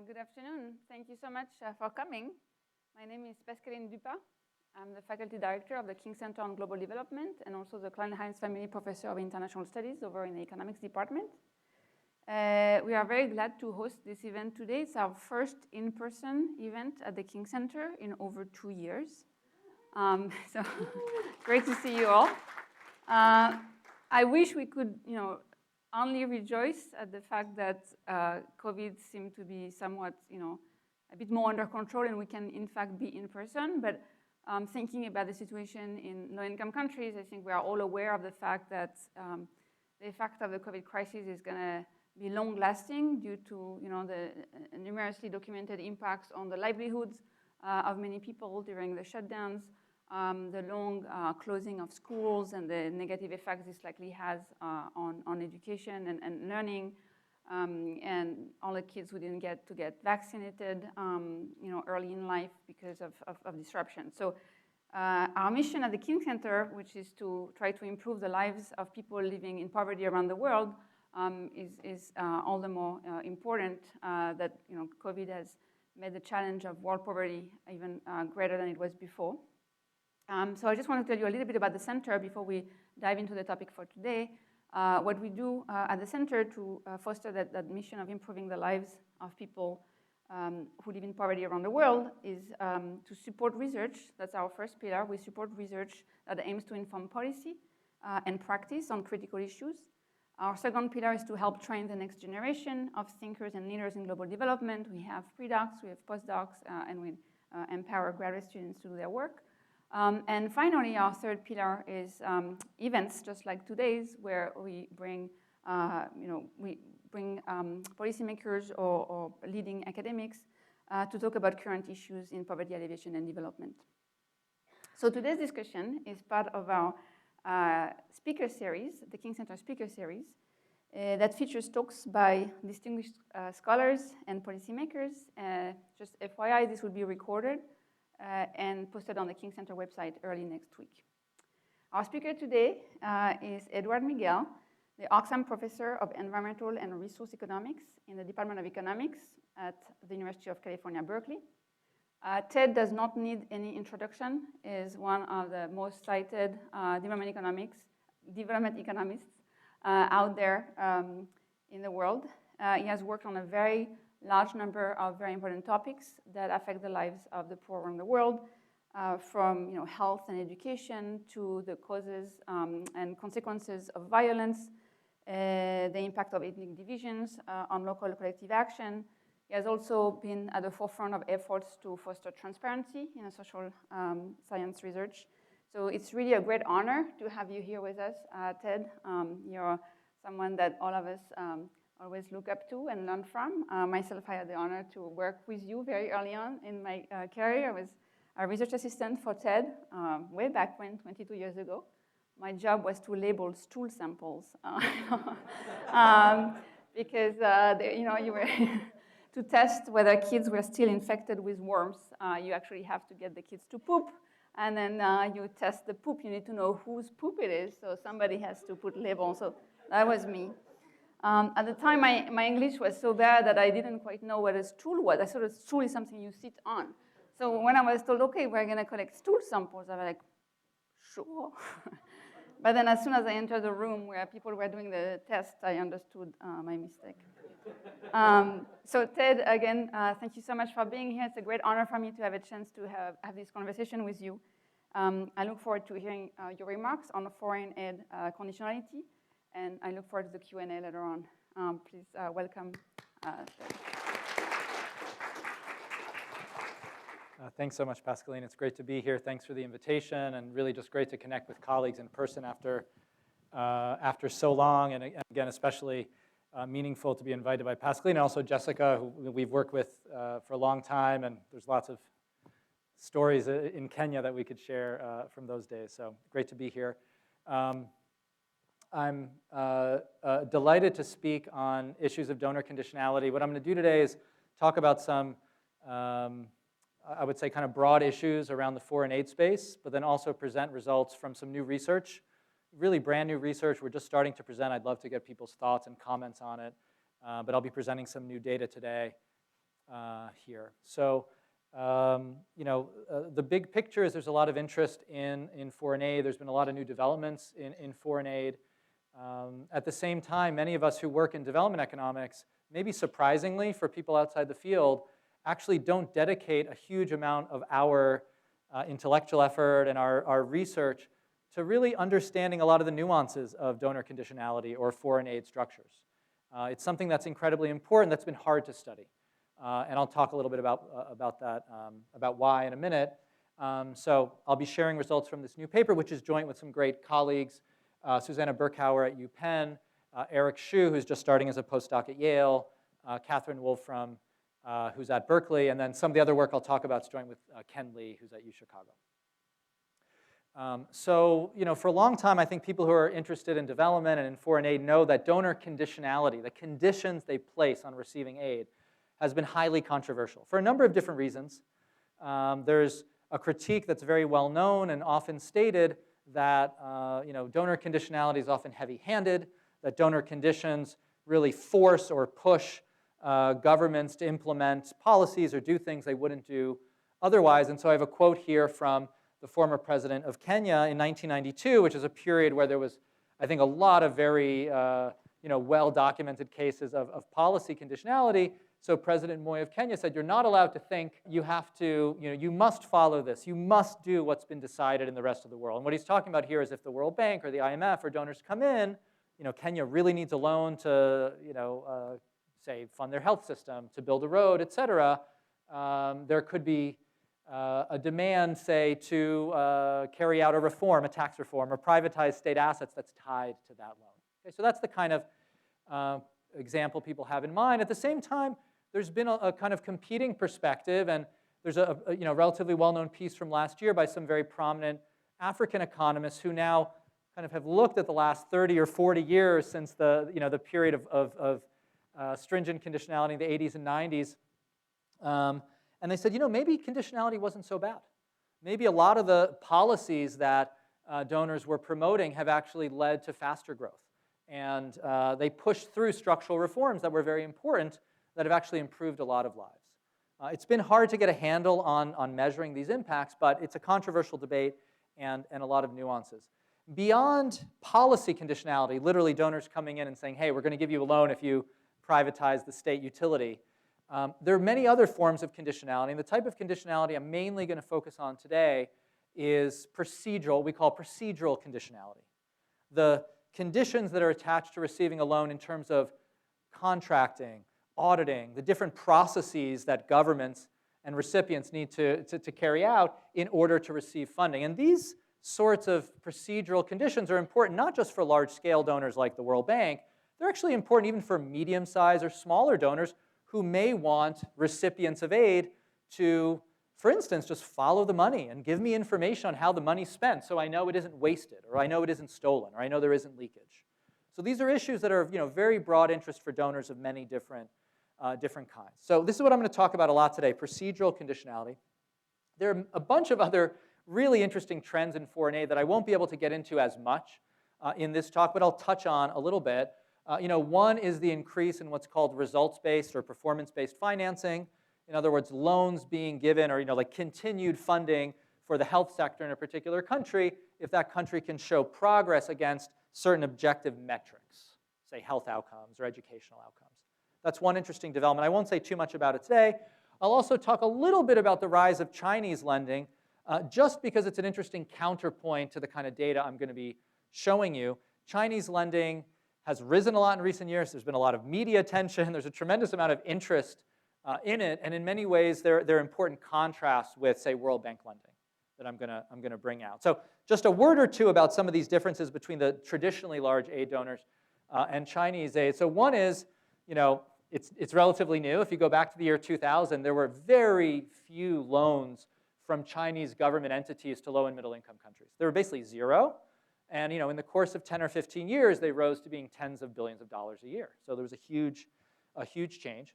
Good afternoon. Thank you so much for coming. My name is Pascaline Dupas. I'm the faculty director of the King Center on Global Development and also the Klein-Heinz Family Professor of International Studies over in the Economics Department. We are very glad to host this event today. It's our first in-person event at the King Center in over 2 years. So great to see you all. I wish we could, only rejoice at the fact that COVID seemed to be somewhat, a bit more under control and we can in fact be in person. But thinking about the situation in low-income countries, I think we are all aware of the fact that the effect of the COVID crisis is going to be long-lasting due to, the numerously documented impacts on the livelihoods of many people during the shutdowns, the long closing of schools and the negative effects this likely has on education and learning, and all the kids who didn't get to get vaccinated, early in life because of disruption. So our mission at the King Center, which is to try to improve the lives of people living in poverty around the world, is all the more important that COVID has made the challenge of world poverty even greater than it was before. So I just want to tell you a little bit about the center before we dive into the topic for today. What we do at the center to foster that mission of improving the lives of people who live in poverty around the world is to support research. That's our first pillar. We support research that aims to inform policy and practice on critical issues. Our second pillar is to help train the next generation of thinkers and leaders in global development. We have pre-docs, we have postdocs, and we empower graduate students to do their work. And finally, our third pillar is events, just like today's, where we bring, policymakers or leading academics to talk about current issues in poverty alleviation and development. So today's discussion is part of our speaker series, the King Center Speaker Series, that features talks by distinguished scholars and policymakers. Just FYI, this will be recorded and posted on the King Center website early next week. Our speaker today is Edward Miguel, the Oxfam Professor of Environmental and Resource Economics in the Department of Economics at the University of California, Berkeley. Ted does not need any introduction, is one of the most cited development economists out there in the world. He has worked on a very large number of very important topics that affect the lives of the poor around the world, from health and education to the causes and consequences of violence, the impact of ethnic divisions on local collective action. He has also been at the forefront of efforts to foster transparency in social science research. So it's really a great honor to have you here with us, Ted. You're someone that all of us always look up to and learn from. Myself, I had the honor to work with you very early on in my career. I was a research assistant for TED way back when, 22 years ago. My job was to label stool samples because you were to test whether kids were still infected with worms. You actually have to get the kids to poop, and then you test the poop. You need to know whose poop it is, so somebody has to put labels. So that was me. At the time, my English was so bad that I didn't quite know what a stool was. I thought a stool is something you sit on. So when I was told, okay, we're going to collect stool samples, I was like, sure. But then as soon as I entered the room where people were doing the test, I understood my mistake. So Ted, again, thank you so much for being here. It's a great honor for me to have a chance to have this conversation with you. I look forward to hearing your remarks on foreign aid conditionality. And I look forward to the Q&A later on. Please welcome. Thanks so much, Pascaline. It's great to be here. Thanks for the invitation, and really just great to connect with colleagues in person after so long. And again, especially meaningful to be invited by Pascaline and also Jessica, who we've worked with for a long time. And there's lots of stories in Kenya that we could share from those days. So great to be here. I'm delighted to speak on issues of donor conditionality. What I'm going to do today is talk about some, I would say, kind of broad issues around the foreign aid space, but then also present results from some new research, really brand new research. We're just starting to present. I'd love to get people's thoughts and comments on it, but I'll be presenting some new data today. here. So, the big picture is there's a lot of interest in foreign aid. There's been a lot of new developments in foreign aid. At the same time, many of us who work in development economics, maybe surprisingly for people outside the field, actually don't dedicate a huge amount of our intellectual effort and our research to really understanding a lot of the nuances of donor conditionality or foreign aid structures. It's something that's incredibly important that's been hard to study. And I'll talk a little bit about that, about why in a minute. So I'll be sharing results from this new paper, which is joint with some great colleagues, Susanna Berkhauer at UPenn, Eric Xu, who's just starting as a postdoc at Yale, Catherine Wolfram, who's at Berkeley, and then some of the other work I'll talk about is joint with Ken Lee, who's at UChicago. So, for a long time, I think people who are interested in development and in foreign aid know that donor conditionality, the conditions they place on receiving aid, has been highly controversial for a number of different reasons. There's a critique that's very well known and often stated that donor conditionality is often heavy-handed, that donor conditions really force or push governments to implement policies or do things they wouldn't do otherwise. And so I have a quote here from the former president of Kenya in 1992, which is a period where there was, I think, a lot of very well-documented cases of policy conditionality. So President Moi of Kenya said, you're not allowed to think, you have to, you must follow this. You must do what's been decided in the rest of the world. And what he's talking about here is if the World Bank or the IMF or donors come in, Kenya really needs a loan to, say, fund their health system, to build a road, et cetera. There could be a demand, say, to carry out a reform, a tax reform, or privatize state assets that's tied to that loan. Okay, so that's the kind of example people have in mind. At the same time, there's been a kind of competing perspective, and there's a relatively well-known piece from last year by some very prominent African economists who now kind of have looked at the last 30 or 40 years since the period of stringent conditionality in the 80s and 90s. And they said, maybe conditionality wasn't so bad. Maybe a lot of the policies that donors were promoting have actually led to faster growth. And they pushed through structural reforms that were very important that have actually improved a lot of lives. It's been hard to get a handle on measuring these impacts, but it's a controversial debate and a lot of nuances. Beyond policy conditionality, literally donors coming in and saying, hey, we're going to give you a loan if you privatize the state utility, there are many other forms of conditionality. And the type of conditionality I'm mainly going to focus on today is procedural, we call procedural conditionality. The conditions that are attached to receiving a loan in terms of contracting, auditing, the different processes that governments and recipients need to carry out in order to receive funding. And these sorts of procedural conditions are important not just for large-scale donors like the World Bank, they're actually important even for medium-sized or smaller donors who may want recipients of aid to, for instance, just follow the money and give me information on how the money's spent so I know it isn't wasted, or I know it isn't stolen, or I know there isn't leakage. So these are issues that are very broad interest for donors of many different kinds. So this is what I'm going to talk about a lot today, procedural conditionality. There are a bunch of other really interesting trends in foreign aid that I won't be able to get into as much in this talk, but I'll touch on a little bit. One is the increase in what's called results-based or performance-based financing. In other words, loans being given or like continued funding for the health sector in a particular country if that country can show progress against certain objective metrics, say health outcomes or educational outcomes. That's one interesting development. I won't say too much about it today. I'll also talk a little bit about the rise of Chinese lending, just because it's an interesting counterpoint to the kind of data I'm going to be showing you. Chinese lending has risen a lot in recent years. There's been a lot of media attention. There's a tremendous amount of interest in it, and in many ways, they're important contrasts with, say, World Bank lending that I'm gonna bring out. So just a word or two about some of these differences between the traditionally large aid donors and Chinese aid. So one is, it's relatively new. If you go back to the year 2000, there were very few loans from Chinese government entities to low and middle income countries. They were basically zero. And in the course of 10 or 15 years, they rose to being tens of billions of dollars a year. So there was a huge change.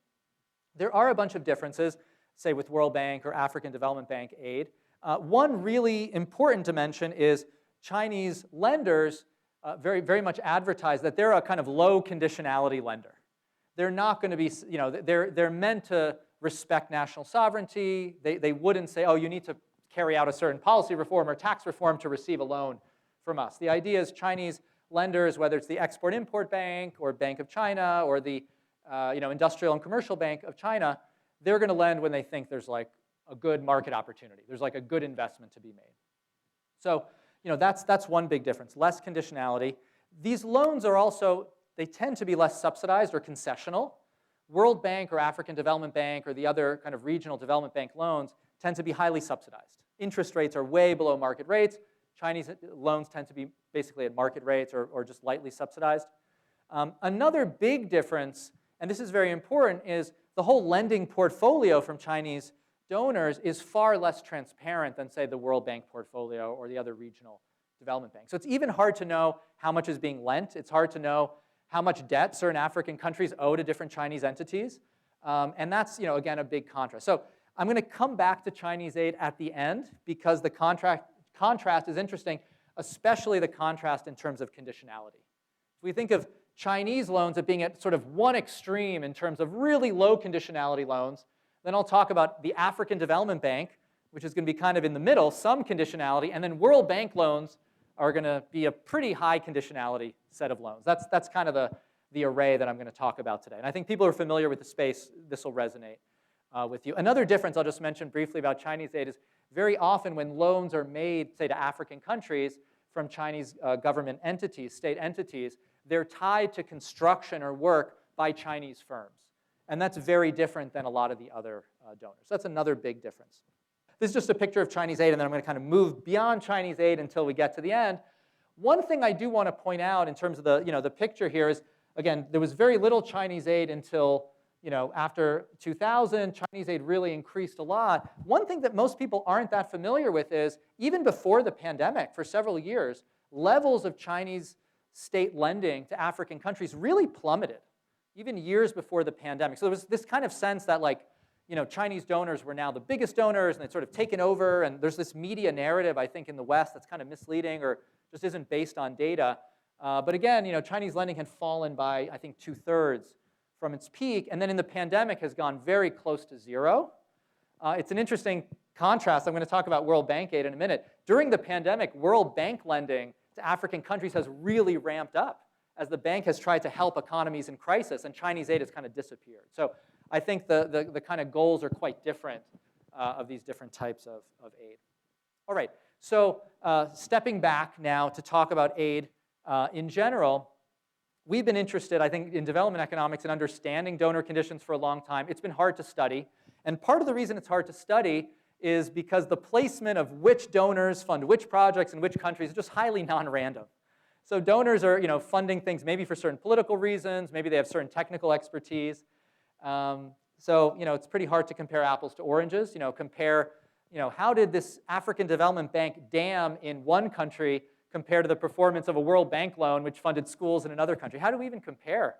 There are a bunch of differences, say with World Bank or African Development Bank aid. One really important dimension is Chinese lenders very, very much advertise that they're a kind of low conditionality lender. They're not going to be, they're meant to respect national sovereignty. They wouldn't say, oh, you need to carry out a certain policy reform or tax reform to receive a loan from us. The idea is Chinese lenders, whether it's the Export-Import Bank or Bank of China or the Industrial and Commercial Bank of China, they're going to lend when they think there's like a good market opportunity. There's like a good investment to be made. So that's one big difference, less conditionality. These loans are also, they tend to be less subsidized or concessional. World Bank or African Development Bank or the other kind of regional development bank loans tend to be highly subsidized. Interest rates are way below market rates. Chinese loans tend to be basically at market rates or just lightly subsidized. Another big difference, and this is very important, is the whole lending portfolio from Chinese donors is far less transparent than, say, the World Bank portfolio or the other regional development banks. So it's even hard to know how much is being lent. It's hard to know how much debt certain African countries owe to different Chinese entities. And that's, again, a big contrast. So I'm going to come back to Chinese aid at the end because the contrast is interesting, especially the contrast in terms of conditionality. If we think of Chinese loans as being at sort of one extreme in terms of really low conditionality loans, then I'll talk about the African Development Bank, which is going to be kind of in the middle, some conditionality, and then World Bank loans are going to be a pretty high conditionality set of loans. That's kind of the array that I'm going to talk about today. And I think people are familiar with the space. This will resonate with you. Another difference I'll just mention briefly about Chinese aid is very often when loans are made, say, to African countries from Chinese government entities, state entities, they're tied to construction or work by Chinese firms. And that's very different than a lot of the other donors. That's another big difference. This is just a picture of Chinese aid, and then I'm going to kind of move beyond Chinese aid until we get to the end. One thing I do want to point out in terms of the picture here is, again, there was very little Chinese aid until after 2000. Chinese aid really increased a lot. One thing that most people aren't that familiar with is, even before the pandemic, for several years, levels of Chinese state lending to African countries really plummeted, even years before the pandemic. So there was this kind of sense that Chinese donors were now the biggest donors and they'd sort of taken over, and there's this media narrative, I think, in the West that's kind of misleading or just isn't based on data. But again, Chinese lending had fallen by, I think, 2/3 from its peak, and then in the pandemic has gone very close to zero. It's an interesting contrast. I'm going to talk about World Bank aid in a minute. During the pandemic, World Bank lending to African countries has really ramped up as the bank has tried to help economies in crisis, and Chinese aid has kind of disappeared. So I think the kind of goals are quite different of these different types of aid. All right, so stepping back now to talk about aid in general, we've been interested, I think, in development economics and understanding donor conditions for a long time. It's been hard to study, and part of the reason it's hard to study is because the placement of which donors fund which projects in which countries is just highly non-random. So donors are, funding things maybe for certain political reasons, maybe they have certain technical expertise. So, it's pretty hard to compare apples to oranges. Compare, how did this African Development Bank dam in one country compare to the performance of a World Bank loan which funded schools in another country? How do we even compare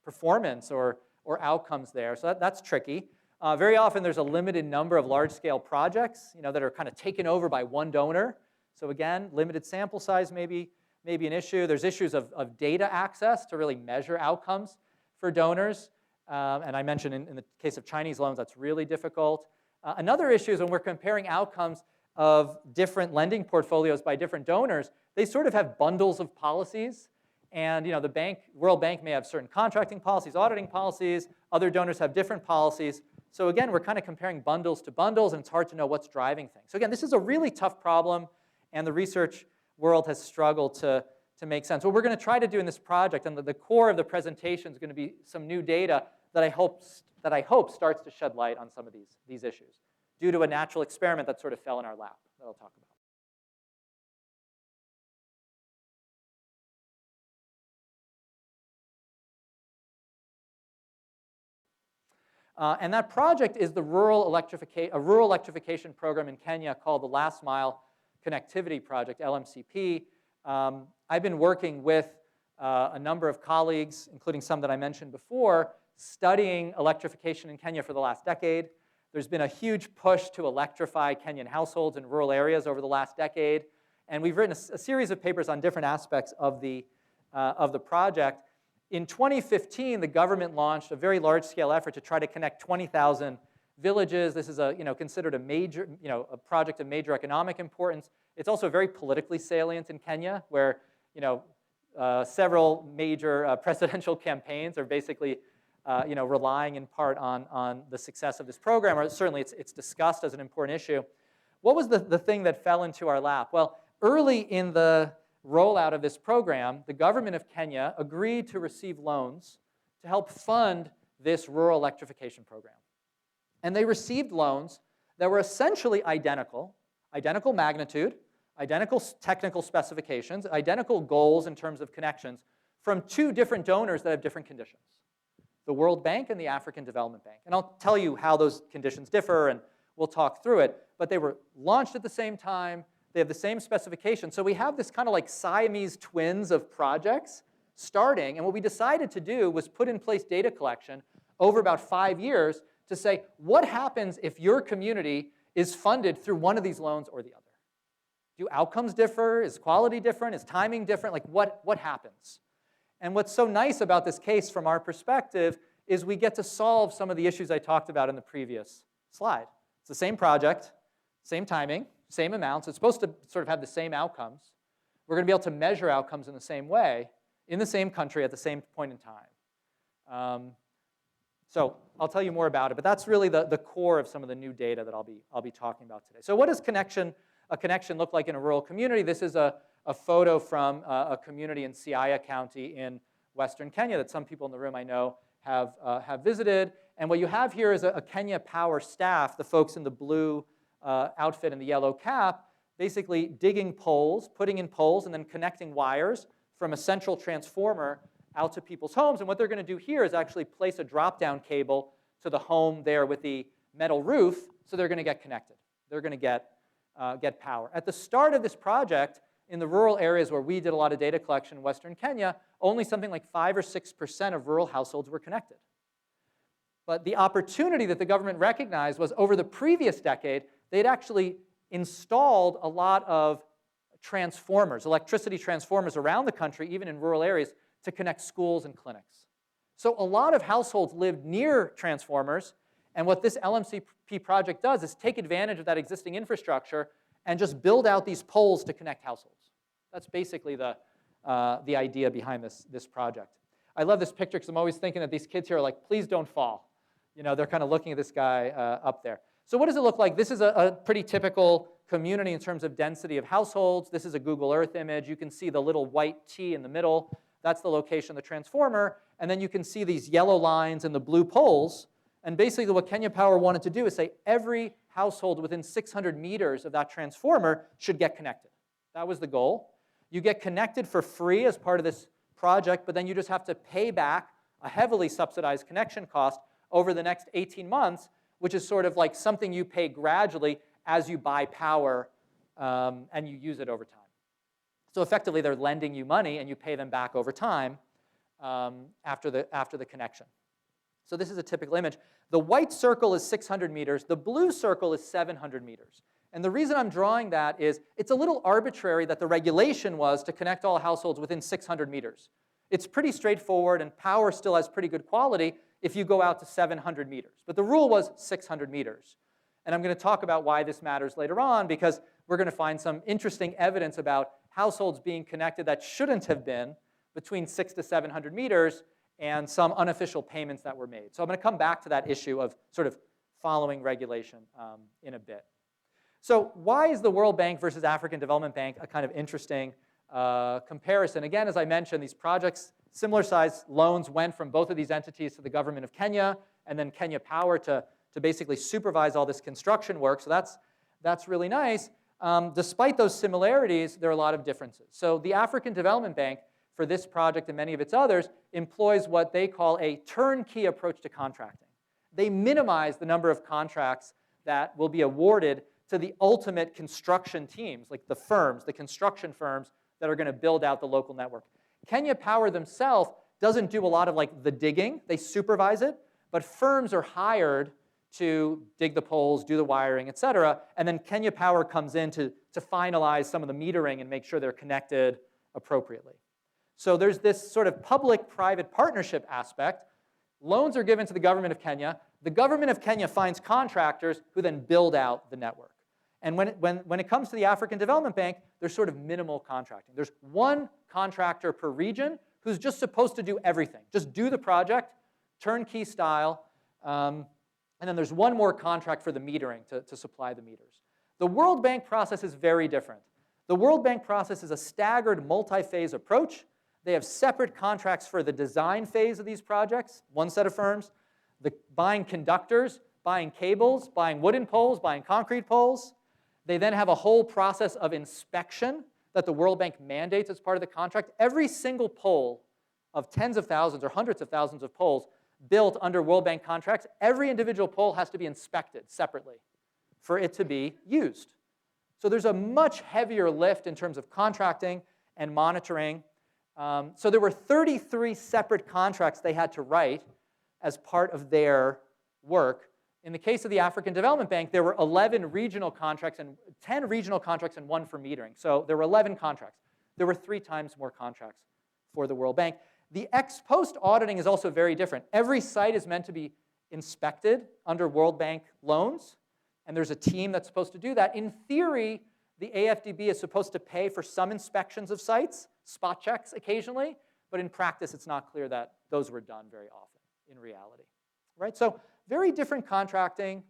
performance or outcomes there? So that's tricky. Very often there's a limited number of large-scale projects, that are kind of taken over by one donor. So again, limited sample size maybe an issue. There's issues of data access to really measure outcomes for donors. And I mentioned in the case of Chinese loans, that's really difficult. Another issue is when we're comparing outcomes of different lending portfolios by different donors, they sort of have bundles of policies. And the World Bank may have certain contracting policies, auditing policies. Other donors have different policies. So again, we're kind of comparing bundles to bundles, and it's hard to know what's driving things. So again, this is a really tough problem, and the research world has struggled to make sense. What we're going to try to do in this project, and the core of the presentation is going to be some new data that I hope starts to shed light on some of these issues due to a natural experiment that sort of fell in our lap that I'll talk about. And that project is a rural electrification program in Kenya called the Last Mile Connectivity Project, LMCP. I've been working with a number of colleagues, including some that I mentioned before, studying electrification in Kenya for the last decade. There's been a huge push to electrify Kenyan households in rural areas over the last decade. And we've written a series of papers on different aspects of the project. In 2015, the government launched a very large-scale effort to try to connect 20,000 villages. This is considered a major, a project of major economic importance. It's also very politically salient in Kenya, where several major presidential campaigns are basically relying in part on the success of this program, or certainly it's discussed as an important issue. What was the thing that fell into our lap? Well, early in the rollout of this program, the government of Kenya agreed to receive loans to help fund this rural electrification program. And they received loans that were essentially identical magnitude, identical technical specifications, identical goals in terms of connections from two different donors that have different conditions, the World Bank and the African Development Bank. And I'll tell you how those conditions differ, and we'll talk through it. But they were launched at the same time. They have the same specifications. So we have this kind of like Siamese twins of projects starting. And what we decided to do was put in place data collection over about 5 years to say, what happens if your community is funded through one of these loans or the other? Do outcomes differ? Is quality different? Is timing different? Like what happens? And what's so nice about this case from our perspective is we get to solve some of the issues I talked about in the previous slide. It's the same project, same timing, same amounts. It's supposed to sort of have the same outcomes. We're going to be able to measure outcomes in the same way, in the same country, at the same point in time. So I'll tell you more about it, but that's really the core of some of the new data that I'll be talking about today. So what does a connection look like in a rural community? This is a photo from a community in Siaya County in Western Kenya that some people in the room I know have visited. And what you have here is a Kenya Power staff, the folks in the blue outfit and the yellow cap, basically digging poles, putting in poles, and then connecting wires from a central transformer out to people's homes. And what they're going to do here is actually place a drop-down cable to the home there with the metal roof, so they're going to get connected. They're going to get power. At the start of this project, in the rural areas where we did a lot of data collection in Western Kenya, only something like 5 or 6% of rural households were connected. But the opportunity that the government recognized was over the previous decade, they'd actually installed a lot of transformers, electricity transformers around the country, even in rural areas, to connect schools and clinics. So a lot of households lived near transformers, and what this LMCP project does is take advantage of that existing infrastructure and just build out these poles to connect households. That's basically the idea behind this project. I love this picture because I'm always thinking that these kids here are like, please don't fall. They're kind of looking at this guy up there. So what does it look like? This is a pretty typical community in terms of density of households. This is a Google Earth image. You can see the little white T in the middle. That's the location of the transformer. And then you can see these yellow lines and the blue poles. And basically what Kenya Power wanted to do is say every household within 600 meters of that transformer should get connected. That was the goal. You get connected for free as part of this project, but then you just have to pay back a heavily subsidized connection cost over the next 18 months, which is sort of like something you pay gradually as you buy power and you use it over time. So effectively, they're lending you money, and you pay them back over time after the connection. So this is a typical image. The white circle is 600 meters. The blue circle is 700 meters. And the reason I'm drawing that is it's a little arbitrary that the regulation was to connect all households within 600 meters. It's pretty straightforward, and power still has pretty good quality if you go out to 700 meters. But the rule was 600 meters. And I'm going to talk about why this matters later on, because we're going to find some interesting evidence about households being connected that shouldn't have been between 600 to 700 meters and some unofficial payments that were made. So I'm going to come back to that issue of sort of following regulation in a bit. So why is the World Bank versus African Development Bank a kind of interesting comparison? Again, as I mentioned, these projects, similar size loans went from both of these entities to the government of Kenya, and then Kenya Power to basically supervise all this construction work. So that's really nice. Despite those similarities, there are a lot of differences. So the African Development Bank, for this project and many of its others, employs what they call a turnkey approach to contracting. They minimize the number of contracts that will be awarded to the ultimate construction teams, like the firms, the construction firms that are going to build out the local network. Kenya Power themselves doesn't do a lot of like the digging. They supervise it, but firms are hired to dig the poles, do the wiring, et cetera, and then Kenya Power comes in to finalize some of the metering and make sure they're connected appropriately. So there's this sort of public-private partnership aspect. Loans are given to the government of Kenya. The government of Kenya finds contractors who then build out the network. And when it comes to the African Development Bank, there's sort of minimal contracting. There's one contractor per region who's just supposed to do everything. Just do the project, turnkey style, and then there's one more contract for the metering to supply the meters. The World Bank process is very different. The World Bank process is a staggered multi-phase approach. They have separate contracts for the design phase of these projects, one set of firms, buying conductors, buying cables, buying wooden poles, buying concrete poles. They then have a whole process of inspection that the World Bank mandates as part of the contract. Every single pole of tens of thousands or hundreds of thousands of poles built under World Bank contracts, every individual pole has to be inspected separately for it to be used. So there's a much heavier lift in terms of contracting and monitoring. So there were 33 separate contracts they had to write as part of their work. In the case of the African Development Bank, there were 11 regional contracts and 10 regional contracts and one for metering. So there were 11 contracts. There were 3 times more contracts for the World Bank. The ex post auditing is also very different. Every site is meant to be inspected under World Bank loans, and there's a team that's supposed to do that. In theory, the AFDB is supposed to pay for some inspections of sites, spot checks occasionally, but in practice, it's not clear that those were done very often in reality. Right? So very different contracting,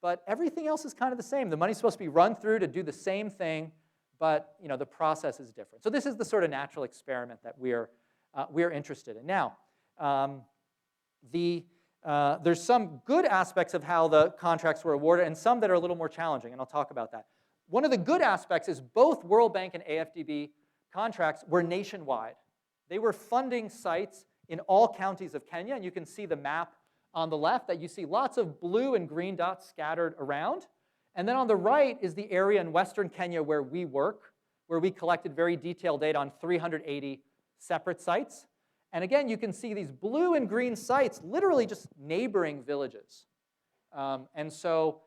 but everything else is kind of the same. The money's supposed to be run through to do the same thing, but the process is different. So this is the sort of natural experiment that we're interested in. Now, there's some good aspects of how the contracts were awarded and some that are a little more challenging, and I'll talk about that. One of the good aspects is both World Bank and AFDB contracts were nationwide. They were funding sites in all counties of Kenya, and you can see the map on the left that you see lots of blue and green dots scattered around. And then on the right is the area in Western Kenya where we work, where we collected very detailed data on 380 separate sites. And again, you can see these blue and green sites literally just neighboring villages. And so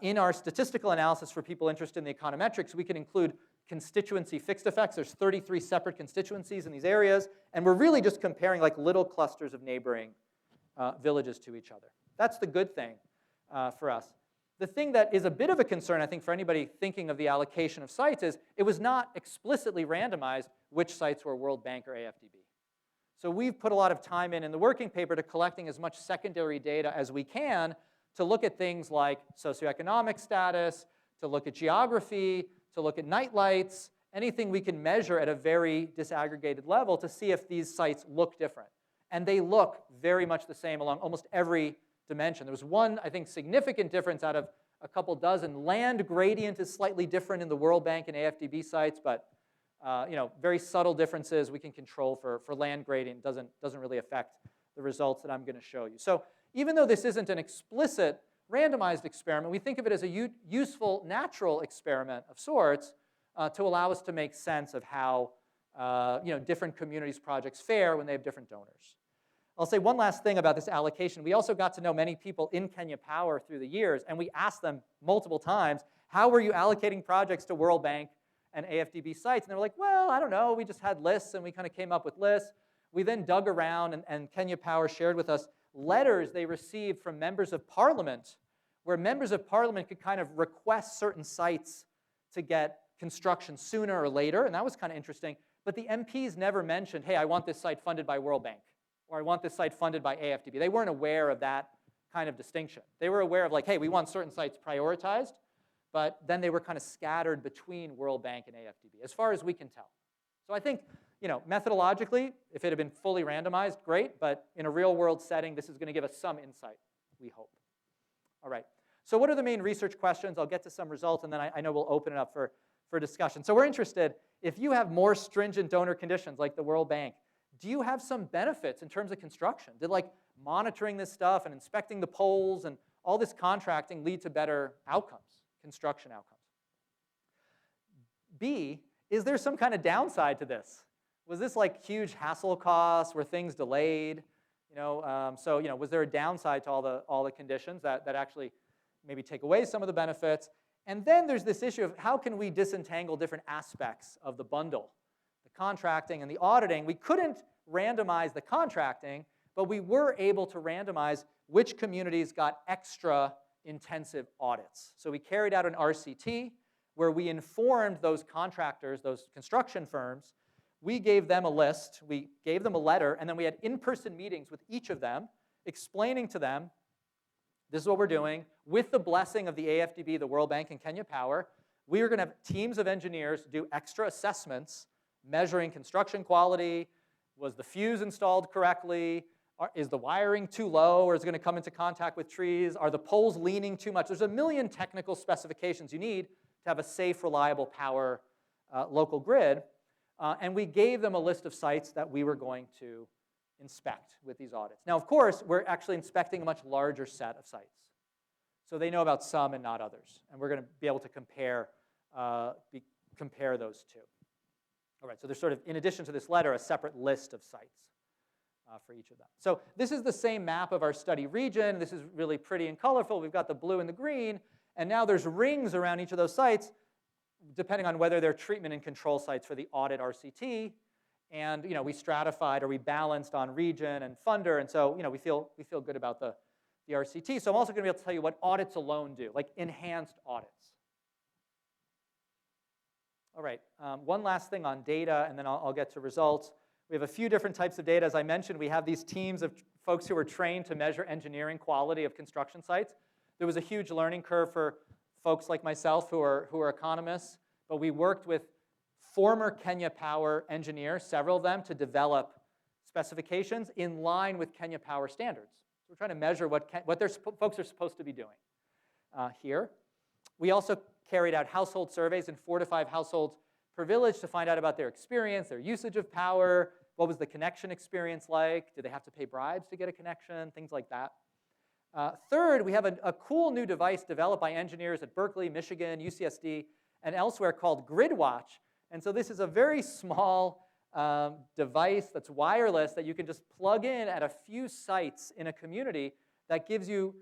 in our statistical analysis for people interested in the econometrics, we can include constituency fixed effects. There's 33 separate constituencies in these areas, and we're really just comparing like little clusters of neighboring villages to each other. That's the good thing for us. The thing that is a bit of a concern, I think, for anybody thinking of the allocation of sites is it was not explicitly randomized which sites were World Bank or AFDB. So we've put a lot of time in the working paper to collecting as much secondary data as we can to look at things like socioeconomic status, to look at geography, to look at nightlights, anything we can measure at a very disaggregated level to see if these sites look different. And they look very much the same along almost every dimension. There was one, I think, significant difference out of a couple dozen. Land gradient is slightly different in the World Bank and AFDB sites, but very subtle differences we can control for land gradient. Doesn't really affect the results that I'm going to show you. So even though this isn't an explicit randomized experiment, we think of it as a useful natural experiment of sorts to allow us to make sense of how different communities' projects fare when they have different donors. I'll say one last thing about this allocation. We also got to know many people in Kenya Power through the years, and we asked them multiple times, how were you allocating projects to World Bank and AFDB sites? And they were like, well, I don't know. We just had lists, and we kind of came up with lists. We then dug around, and Kenya Power shared with us letters they received from members of parliament, where members of parliament could kind of request certain sites to get construction sooner or later, and that was kind of interesting. But the MPs never mentioned, hey, I want this site funded by World Bank, or I want this site funded by AFDB. They weren't aware of that kind of distinction. They were aware of like, hey, we want certain sites prioritized, but then they were kind of scattered between World Bank and AFDB, as far as we can tell. So I think, methodologically, if it had been fully randomized, great, but in a real-world setting, this is going to give us some insight, we hope. All right, so what are the main research questions? I'll get to some results, and then I know we'll open it up for discussion. So we're interested, if you have more stringent donor conditions like the World Bank, do you have some benefits in terms of construction? Did monitoring this stuff and inspecting the poles and all this contracting lead to better outcomes, construction outcomes? B, is there some kind of downside to this? Was this huge hassle costs? Were things delayed? Was there a downside to all the conditions that actually maybe take away some of the benefits? And then there's this issue of how can we disentangle different aspects of the bundle, the contracting and the auditing. We couldn't randomize the contracting, but we were able to randomize which communities got extra intensive audits. So we carried out an RCT where we informed those contractors, those construction firms. We gave them a list, we gave them a letter, and then we had in-person meetings with each of them, explaining to them, this is what we're doing. With the blessing of the AFDB, the World Bank, and Kenya Power, we are going to have teams of engineers do extra assessments, measuring construction quality. Was the fuse installed correctly? Is the wiring too low, or is it going to come into contact with trees? Are the poles leaning too much? There's a million technical specifications you need to have a safe, reliable power local grid. And we gave them a list of sites that we were going to inspect with these audits. Now, of course, we're actually inspecting a much larger set of sites. So they know about some and not others. And we're going to be able to compare those two. All right, so there's sort of, in addition to this letter, a separate list of sites for each of them. So this is the same map of our study region. This is really pretty and colorful. We've got the blue and the green. And now there's rings around each of those sites, depending on whether they're treatment and control sites for the audit RCT. And we stratified or we balanced on region and funder. And so we feel good about the RCT. So I'm also going to be able to tell you what audits alone do, like enhanced audits. All right, one last thing on data, and then I'll get to results. We have a few different types of data. As I mentioned, we have these teams of folks who are trained to measure engineering quality of construction sites. There was a huge learning curve for folks like myself who are economists, but we worked with former Kenya Power engineers, several of them, to develop specifications in line with Kenya Power standards. So we're trying to measure what folks are supposed to be doing here. We also carried out household surveys in 4 to 5 households per village to find out about their experience, their usage of power, what was the connection experience like, did they have to pay bribes to get a connection, things like that. Third, we have a cool new device developed by engineers at Berkeley, Michigan, UCSD, and elsewhere called GridWatch. And so this is a very small device that's wireless that you can just plug in at a few sites in a community that gives you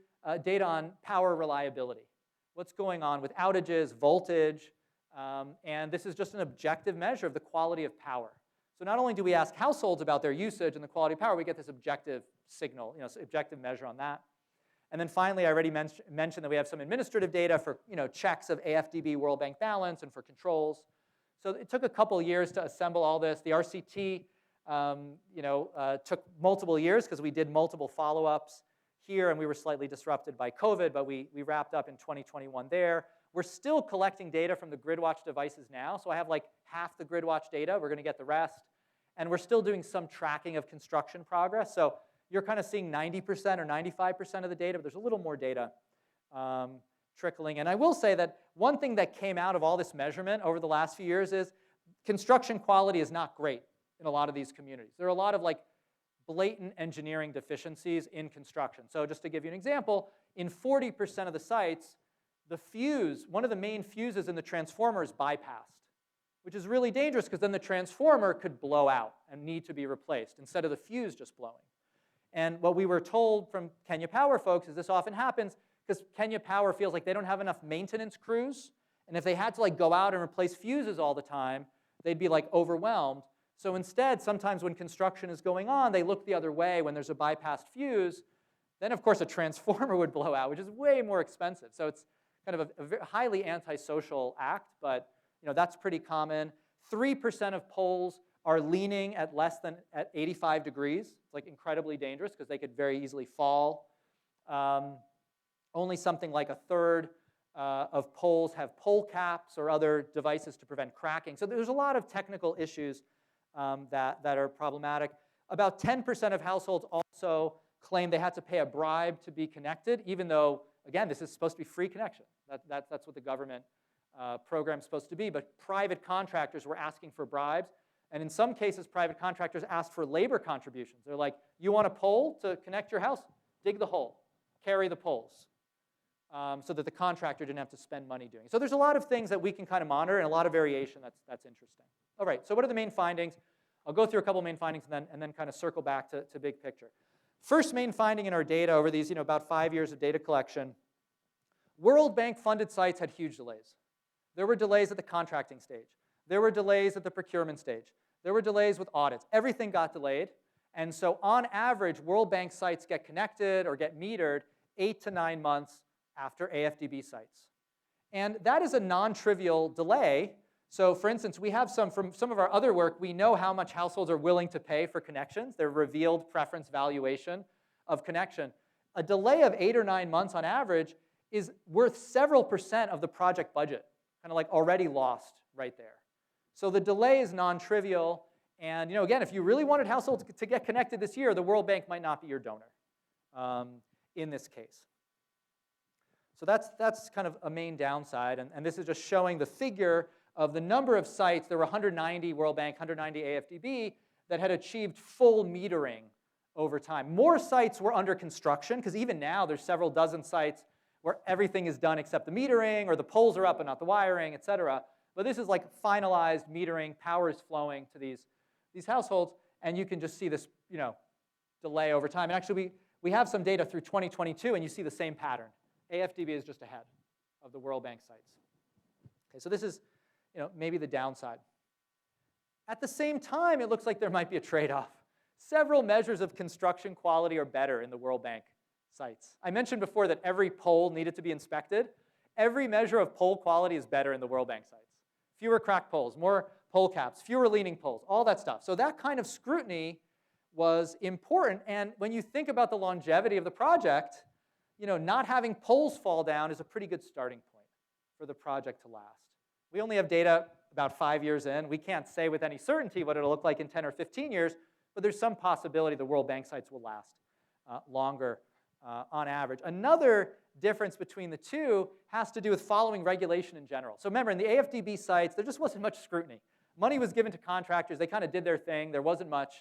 data on power reliability. What's going on with outages, voltage, and this is just an objective measure of the quality of power. So not only do we ask households about their usage and the quality of power, we get this objective signal, objective measure on that. And then finally, I already mentioned that we have some administrative data for checks of AFDB World Bank balance and for controls. So it took a couple years to assemble all this. The RCT took multiple years because we did multiple follow-ups here, and we were slightly disrupted by COVID, but we wrapped up in 2021 there. We're still collecting data from the GridWatch devices now, so I have like half the GridWatch data. We're going to get the rest. And we're still doing some tracking of construction progress. So you're kind of seeing 90% or 95% of the data, but there's a little more data trickling. And I will say that one thing that came out of all this measurement over the last few years is construction quality is not great in a lot of these communities. There are a lot of like blatant engineering deficiencies in construction. So just to give you an example, in 40% of the sites, the fuse, one of the main fuses in the transformer is bypassed, which is really dangerous because then the transformer could blow out and need to be replaced instead of the fuse just blowing. And what we were told from Kenya Power folks is this often happens because Kenya Power feels like they don't have enough maintenance crews, and if they had to like go out and replace fuses all the time, they'd be like overwhelmed. So instead, sometimes when construction is going on, they look the other way when there's a bypassed fuse. Then of course a transformer would blow out, which is way more expensive. So it's kind of a highly antisocial act, but that's pretty common. 3% of poles are leaning at less than 85 degrees. It's like incredibly dangerous because they could very easily fall. Only something like a third of poles have pole caps or other devices to prevent cracking. So there's a lot of technical issues that are problematic. About 10% of households also claim they had to pay a bribe to be connected, even though, again, this is supposed to be free connection. That's what the government program is supposed to be. But private contractors were asking for bribes. And in some cases, private contractors asked for labor contributions. They're like, you want a pole to connect your house? Dig the hole. Carry the poles. So that the contractor didn't have to spend money doing it. So there's a lot of things that we can kind of monitor and a lot of variation that's interesting. All right, so what are the main findings? I'll go through a couple main findings and then kind of circle back to big picture. First main finding in our data over these about 5 years of data collection, World Bank funded sites had huge delays. There were delays at the contracting stage. There were delays at the procurement stage. There were delays with audits. Everything got delayed. And so on average, World Bank sites get connected or get metered 8 to 9 months after AFDB sites. And that is a non-trivial delay. So for instance, we have from some of our other work, we know how much households are willing to pay for connections, their revealed preference valuation of connection. A delay of 8 or 9 months on average is worth several % of the project budget, kind of like already lost right there. So the delay is non-trivial. And again, if you really wanted households to get connected this year, the World Bank might not be your donor in this case. So that's kind of a main downside. And this is just showing the figure of the number of sites. There were 190 World Bank, 190 AFDB that had achieved full metering over time. More sites were under construction, because even now there's several dozen sites where everything is done except the metering, or the poles are up and not the wiring, et cetera. But this is like finalized metering, power is flowing to these households, and you can just see this delay over time. And actually, we have some data through 2022, and you see the same pattern. AFDB is just ahead of the World Bank sites. Okay, so this is maybe the downside. At the same time, it looks like there might be a trade-off. Several measures of construction quality are better in the World Bank sites. I mentioned before that every pole needed to be inspected. Every measure of pole quality is better in the World Bank sites. Fewer cracked poles, more pole caps, fewer leaning poles, all that stuff. So that kind of scrutiny was important. And when you think about the longevity of the project, not having poles fall down is a pretty good starting point for the project to last. We only have data about 5 years in. We can't say with any certainty what it'll look like in 10 or 15 years, but there's some possibility the World Bank sites will last longer on average. Another difference between the two has to do with following regulation in general. So remember, in the AFDB sites, there just wasn't much scrutiny. Money was given to contractors. They kind of did their thing. There wasn't much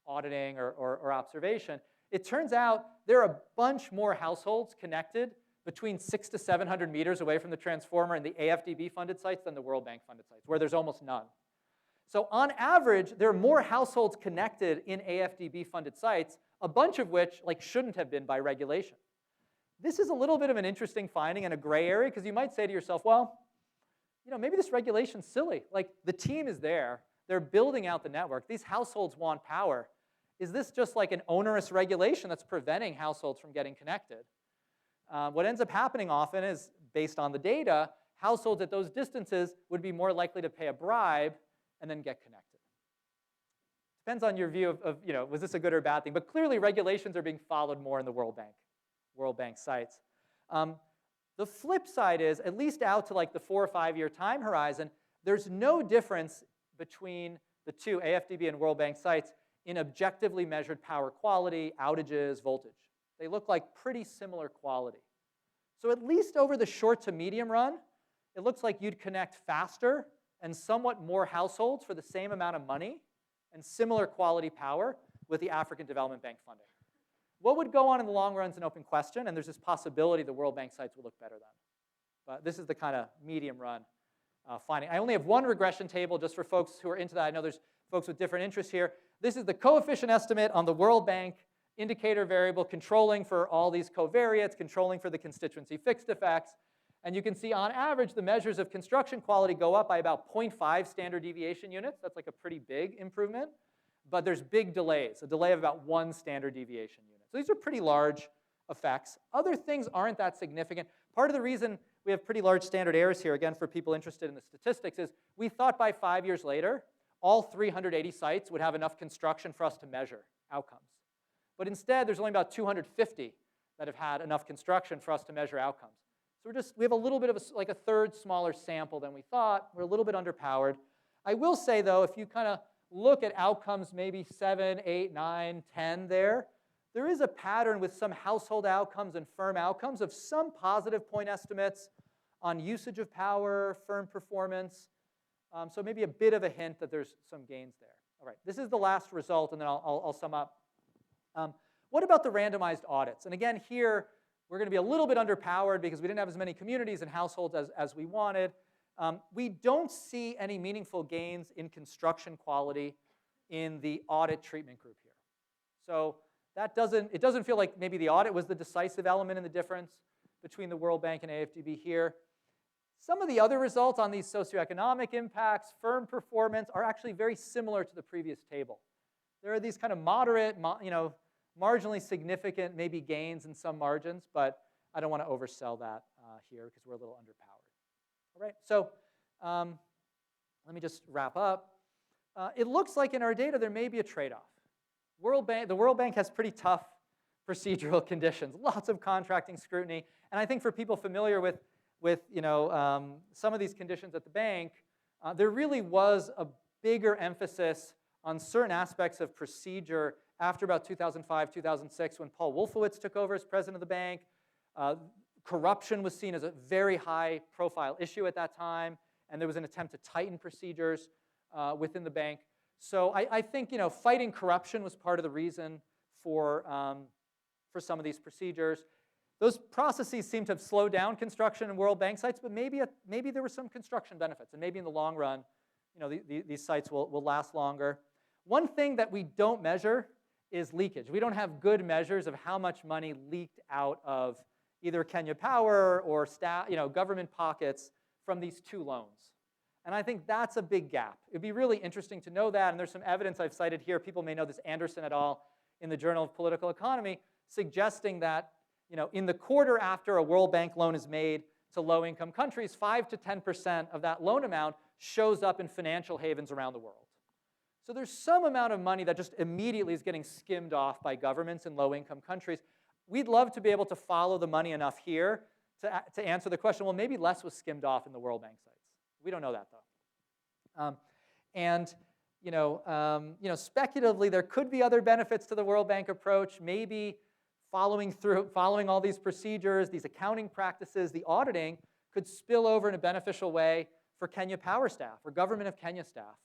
auditing or observation. It turns out there are a bunch more households connected between 600 to 700 meters away from the transformer in the AFDB-funded sites than the World Bank-funded sites, where there's almost none. So on average, there are more households connected in AFDB-funded sites, a bunch of which shouldn't have been by regulation. This is a little bit of an interesting finding and a gray area, because you might say to yourself, well, maybe this regulation's silly. The team is there. They're building out the network. These households want power. Is this just like an onerous regulation that's preventing households from getting connected? What ends up happening often is, based on the data, households at those distances would be more likely to pay a bribe and then get connected. Depends on your view of was this a good or bad thing? But clearly, regulations are being followed more in the World Bank sites. The flip side is, at least out to the 4 or 5 year time horizon, there's no difference between the two, AFDB and World Bank sites, in objectively measured power quality, outages, voltage. They look like pretty similar quality. So at least over the short to medium run, it looks like you'd connect faster and somewhat more households for the same amount of money and similar quality power with the African Development Bank funding. What would go on in the long run is an open question, and there's this possibility the World Bank sites will look better then. But this is the kind of medium run finding. I only have one regression table just for folks who are into that. I know there's folks with different interests here. This is the coefficient estimate on the World Bank indicator variable, controlling for all these covariates, controlling for the constituency fixed effects. And you can see on average, the measures of construction quality go up by about 0.5 standard deviation units. That's a pretty big improvement. But there's big delays, a delay of about 1 standard deviation unit. So these are pretty large effects. Other things aren't that significant. Part of the reason we have pretty large standard errors here, again, for people interested in the statistics, is we thought by 5 years later, all 380 sites would have enough construction for us to measure outcomes. But instead, there's only about 250 that have had enough construction for us to measure outcomes. So we have a little bit of a third smaller sample than we thought. We're a little bit underpowered. I will say, though, if you kind of look at outcomes maybe 7, 8, 9, 10 there is a pattern with some household outcomes and firm outcomes of some positive point estimates on usage of power, firm performance. So maybe a bit of a hint that there's some gains there. All right, this is the last result, and then I'll sum up. What about the randomized audits? And again, here, we're going to be a little bit underpowered because we didn't have as many communities and households as we wanted. We don't see any meaningful gains in construction quality in the audit treatment group here. So it doesn't feel like maybe the audit was the decisive element in the difference between the World Bank and AFDB here. Some of the other results on these socioeconomic impacts, firm performance, are actually very similar to the previous table. There are these kind of moderate, marginally significant maybe gains in some margins, but I don't want to oversell that here because we're a little underpowered. All right, so let me just wrap up. It looks like in our data there may be a trade-off. The World Bank has pretty tough procedural conditions, lots of contracting scrutiny, and I think for people familiar with some of these conditions at the bank, there really was a bigger emphasis on certain aspects of procedure after about 2005, 2006, when Paul Wolfowitz took over as president of the bank. Corruption was seen as a very high-profile issue at that time, and there was an attempt to tighten procedures within the bank. So I think fighting corruption was part of the reason for some of these procedures. Those processes seem to have slowed down construction in World Bank sites, but maybe there were some construction benefits, and maybe in the long run, these sites will last longer. One thing that we don't measure is leakage. We don't have good measures of how much money leaked out of either Kenya Power or government pockets from these two loans. And I think that's a big gap. It'd be really interesting to know that, and there's some evidence I've cited here. People may know this, Anderson et al. In the Journal of Political Economy, suggesting that in the quarter after a World Bank loan is made to low-income countries, 5 to 10% of that loan amount shows up in financial havens around the world. So there's some amount of money that just immediately is getting skimmed off by governments in low-income countries. We'd love to be able to follow the money enough here to answer the question, well, maybe less was skimmed off in the World Bank sites. We don't know that, though. Speculatively, there could be other benefits to the World Bank approach. Maybe following all these procedures, these accounting practices, the auditing could spill over in a beneficial way for Kenya Power staff or Government of Kenya staff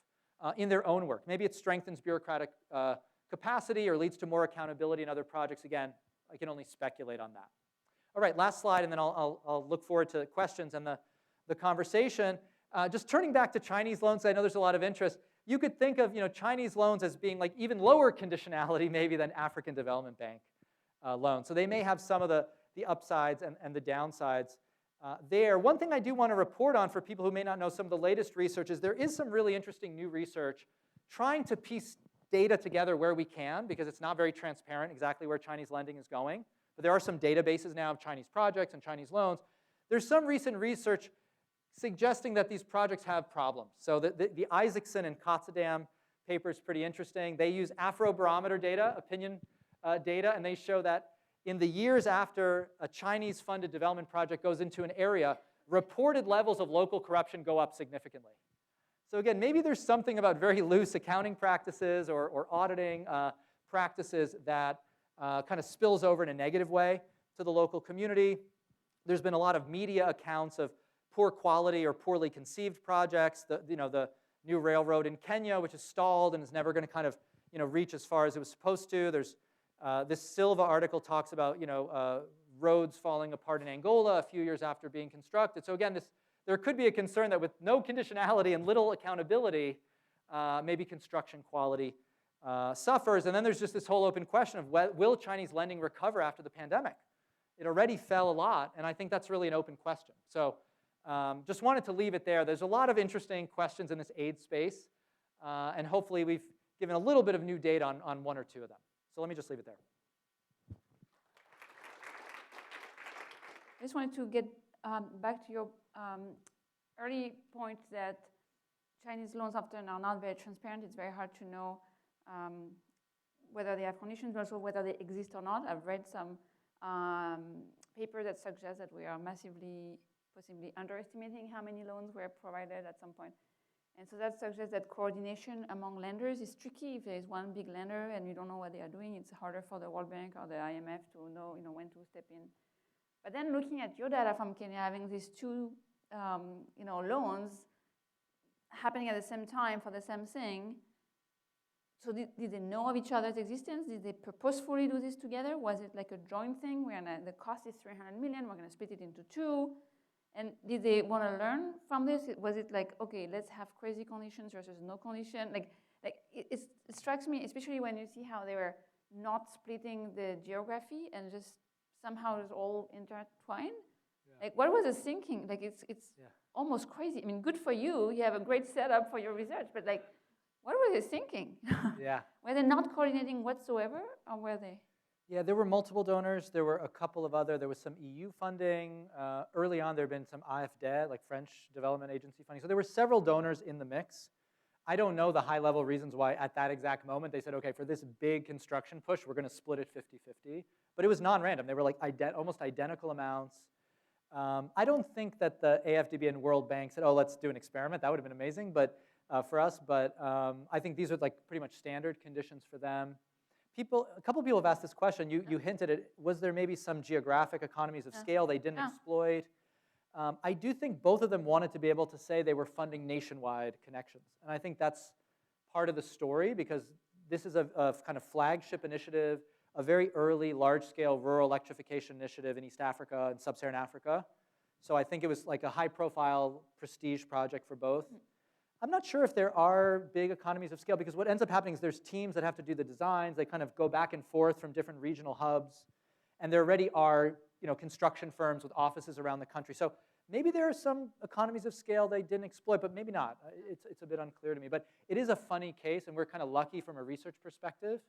in their own work. Maybe it strengthens bureaucratic capacity or leads to more accountability in other projects. Again, I can only speculate on that. All right, last slide, and then I'll look forward to questions and the conversation. Just turning back to Chinese loans, I know there's a lot of interest. You could think of Chinese loans as being like even lower conditionality maybe than African Development Bank loans. So they may have some of the upsides and the downsides there. One thing I do want to report on for people who may not know some of the latest research is there is some really interesting new research trying to piece data together where we can, because it's not very transparent exactly where Chinese lending is going. But there are some databases now of Chinese projects and Chinese loans. There's some recent research suggesting that these projects have problems. So the Isaacson and Kotzadam paper is pretty interesting. They use Afrobarometer data, opinion data, and they show that in the years after a Chinese-funded development project goes into an area, reported levels of local corruption go up significantly. So again, maybe there's something about very loose accounting practices or auditing practices that kind of spills over in a negative way to the local community. There's been a lot of media accounts of poor quality or poorly conceived projects. The new railroad in Kenya, which is stalled and is never going to kind of reach as far as it was supposed to. There's this Silva article talks about roads falling apart in Angola a few years after being constructed. So again, there could be a concern that with no conditionality and little accountability, maybe construction quality suffers. And then there's just this whole open question of will Chinese lending recover after the pandemic? It already fell a lot, and I think that's really an open question. So just wanted to leave it there. There's a lot of interesting questions in this aid space, and hopefully we've given a little bit of new data on one or two of them. So let me just leave it there. I just wanted to get back to your early point that Chinese loans often are not very transparent. It's very hard to know whether they have conditions, but also whether they exist or not. I've read some paper that suggests that we are massively, possibly underestimating how many loans were provided at some point. And so that suggests that coordination among lenders is tricky. If there is one big lender and you don't know what they are doing, it's harder for the World Bank or the IMF to know, when to step in. But then looking at your data from Kenya, having these two, loans happening at the same time for the same thing, so did they know of each other's existence? Did they purposefully do this together? Was it like a joint thing? The cost is 300 million, we're going to split it into two. And did they want to learn from this? Was it like, okay, let's have crazy conditions versus no condition? It strikes me, especially when you see how they were not splitting the geography and just somehow it's all intertwined. Yeah. What was the thinking? It's almost crazy. I mean, good for you. You have a great setup for your research, but What were they thinking? Yeah. Were they not coordinating whatsoever, or were they? Yeah, there were multiple donors. There were a couple of other. There was some EU funding. Early on, there had been some AFD, like French Development Agency funding. So there were several donors in the mix. I don't know the high-level reasons why at that exact moment they said, okay, for this big construction push, we're going to split it 50-50. But it was non-random. They were like almost identical amounts. I don't think that the AFDB and World Bank said, oh, let's do an experiment. That would have been amazing for us. But I think these are like pretty much standard conditions for them. A couple of people have asked this question. You hinted at, was there maybe some geographic economies of scale they didn't exploit? I do think both of them wanted to be able to say they were funding nationwide connections. And I think that's part of the story, because this is a kind of flagship initiative, a very early, large-scale rural electrification initiative in East Africa and Sub-Saharan Africa. So I think it was like a high-profile prestige project for both. I'm not sure if there are big economies of scale, because what ends up happening is there's teams that have to do the designs. They kind of go back and forth from different regional hubs. And there already are construction firms with offices around the country. So maybe there are some economies of scale they didn't exploit, but maybe not. It's a bit unclear to me. But it is a funny case, and we're kind of lucky from a research perspective.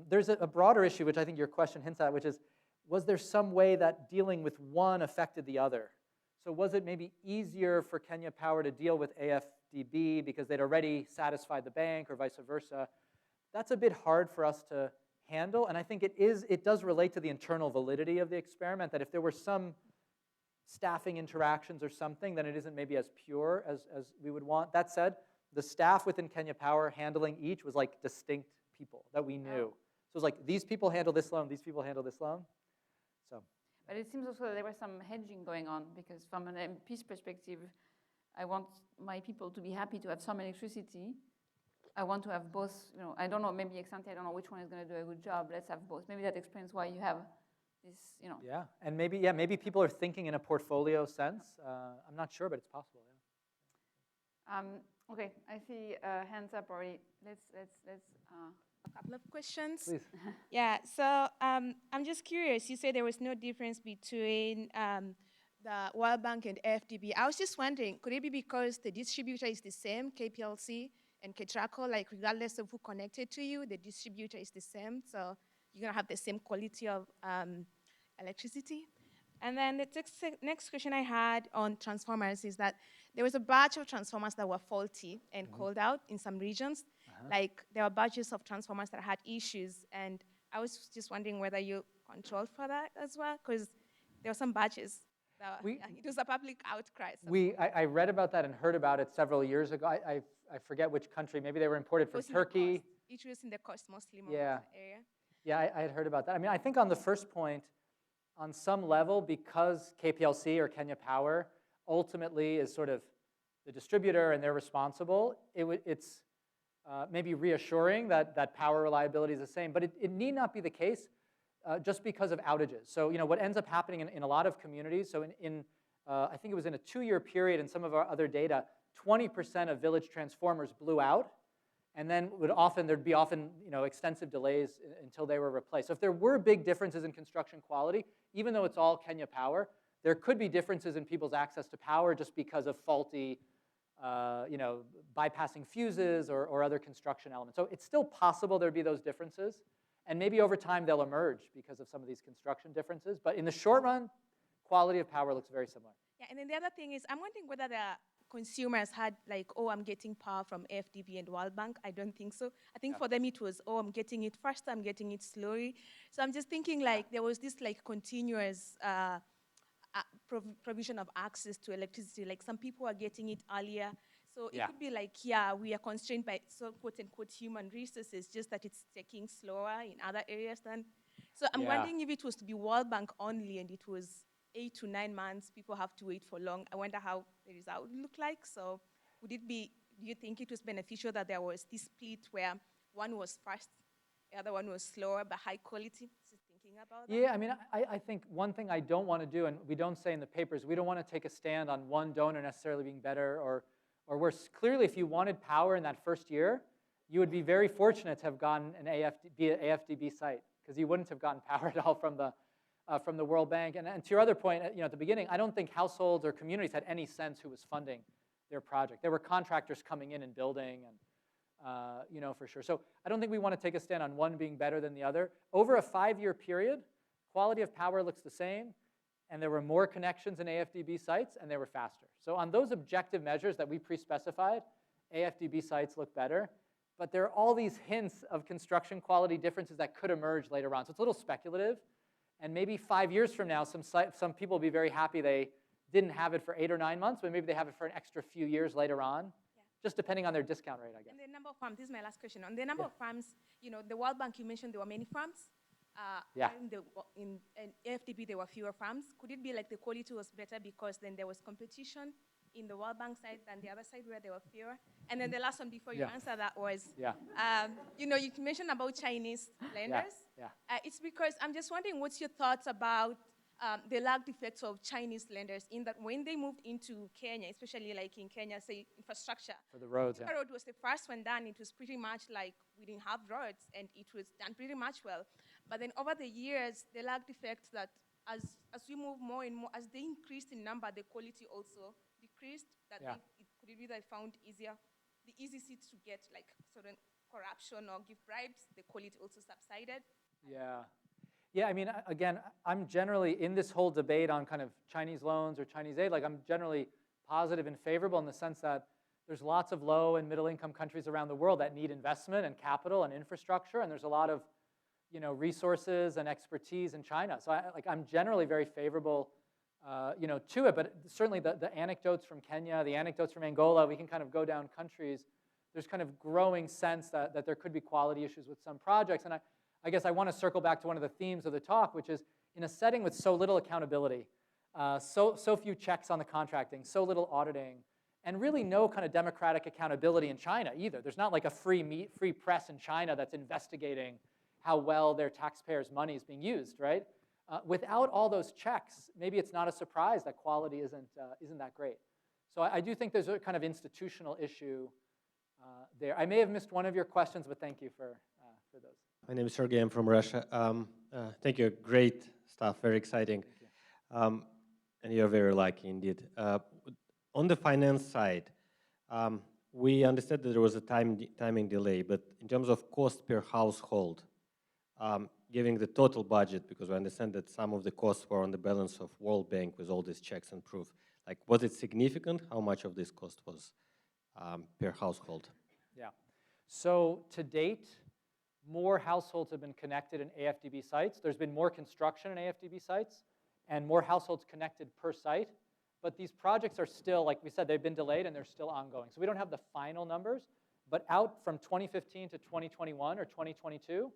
There's a broader issue, which I think your question hints at, which is, was there some way that dealing with one affected the other? So was it maybe easier for Kenya Power to deal with AFDB because they'd already satisfied the bank, or vice versa? That's a bit hard for us to handle, and I think it does relate to the internal validity of the experiment, that if there were some staffing interactions or something, then it isn't maybe as pure as we would want. That said, the staff within Kenya Power handling each was like distinct people that we knew. So it was like, these people handle this loan, these people handle this loan. So. But it seems also that there was some hedging going on, because from an MP's perspective, I want my people to be happy to have some electricity. I want to have both, I don't know, maybe ex ante, I don't know which one is going to do a good job. Let's have both. Maybe that explains why you have this, Yeah, and maybe people are thinking in a portfolio sense. I'm not sure, but it's possible, yeah. Okay, I see hands up already. Let's a couple of questions. Please. Yeah, so I'm just curious. You say there was no difference between the World Bank and FDB. I was just wondering, could it be because the distributor is the same, KPLC and KTRACO, like regardless of who connected to you, the distributor is the same, so you're going to have the same quality of electricity? And then the next question I had on transformers is that there was a batch of transformers that were faulty and called out in some regions. Like there were batches of transformers that had issues, and I was just wondering whether you controlled for that as well, because there were some batches. It was a public outcry. I read about that and heard about it several years ago. I forget which country. Maybe they were imported from Turkey. It was in the coast, mostly area. Yeah, I had heard about that. I mean, I think on the first point, on some level, because KPLC or Kenya Power ultimately is sort of the distributor and they're responsible, it's maybe reassuring that power reliability is the same. But it need not be the case just because of outages. So what ends up happening in a lot of communities, so I think it was in a 2-year period in some of our other data, 20% of village transformers blew out. And then there'd be often extensive delays until they were replaced. So if there were big differences in construction quality, even though it's all Kenya Power, there could be differences in people's access to power just because of faulty, bypassing fuses or other construction elements. So it's still possible there'd be those differences. And maybe over time they'll emerge because of some of these construction differences. But in the short run, quality of power looks very similar. Yeah, and then the other thing is, I'm wondering whether the consumers had like, oh, I'm getting power from FDB and World Bank. I don't think so. I think for them it was, oh, I'm getting it faster, I'm getting it slowly. So I'm just thinking like there was this like continuous provision of access to electricity. Like some people are getting it earlier. So it could be like, we are constrained by quote unquote human resources, just that it's taking slower in other areas than. So I'm wondering if it was to be World Bank only and it was 8 to 9 months, people have to wait for long. I wonder how the result would look like. So would it be, do you think it was beneficial that there was this split where one was fast, the other one was slower but high quality? Just thinking about that. Yeah, I mean, I think one thing I don't want to do, and we don't say in the papers, we don't want to take a stand on one donor necessarily being better or worse. Clearly, if you wanted power in that first year, you would be very fortunate to have gotten an AFDB site, because you wouldn't have gotten power at all from the World Bank. And to your other point, at the beginning, I don't think households or communities had any sense who was funding their project. There were contractors coming in and building, and for sure. So I don't think we want to take a stand on one being better than the other. Over a 5-year period, quality of power looks the same, and there were more connections in AFDB sites, and they were faster. So on those objective measures that we pre-specified, AFDB sites look better, but there are all these hints of construction quality differences that could emerge later on. So it's a little speculative, and maybe 5 years from now, some people will be very happy they didn't have it for 8 or 9 months, but maybe they have it for an extra few years later on, just depending on their discount rate, I guess. And the number of farms, this is my last question. On the number of farms, the World Bank, you mentioned there were many farms. In AFDB, there were fewer farms. Could it be like the quality was better because then there was competition in the World Bank side than the other side where there were fewer? And then the last one before you answer that was, you mentioned about Chinese lenders. It's because I'm just wondering what's your thoughts about the lagged effects of Chinese lenders in that when they moved into Kenya, especially like in Kenya, say infrastructure. For the roads, the road was the first one done. It was pretty much like we didn't have roads, and it was done pretty much well. But then over the years, the lagged effects that as we move more and more, as they increased in number, the quality also decreased. Could it be that I found the easy seats to get like certain corruption or give bribes, the quality also subsided? Yeah, I mean, again, I'm generally in this whole debate on kind of Chinese loans or Chinese aid, like I'm generally positive and favorable in the sense that there's lots of low and middle income countries around the world that need investment and capital and infrastructure, and there's a lot of resources and expertise in China. So I'm generally very favorable to it, but certainly the anecdotes from Kenya, the anecdotes from Angola, we can kind of go down countries. There's kind of growing sense that there could be quality issues with some projects, and I guess I want to circle back to one of the themes of the talk, which is in a setting with so little accountability, so few checks on the contracting, so little auditing, and really no kind of democratic accountability in China either. There's not like a free press in China that's investigating how well their taxpayers' money is being used, right? Without all those checks, maybe it's not a surprise that quality isn't that great. So I do think there's a kind of institutional issue there. I may have missed one of your questions, but thank you for those. My name is Sergey. I'm from Russia. Thank you. Great stuff. Very exciting. And you're very lucky indeed. On the finance side, we understand that there was a timing delay, but in terms of cost per household, giving the total budget, because we understand that some of the costs were on the balance of World Bank with all these checks and proof. Like, was it significant? How much of this cost was per household? Yeah. So to date, more households have been connected in AFDB sites. There's been more construction in AFDB sites and more households connected per site. But these projects are still, like we said, they've been delayed and they're still ongoing. So we don't have the final numbers. But out from 2015 to 2021 or 2022,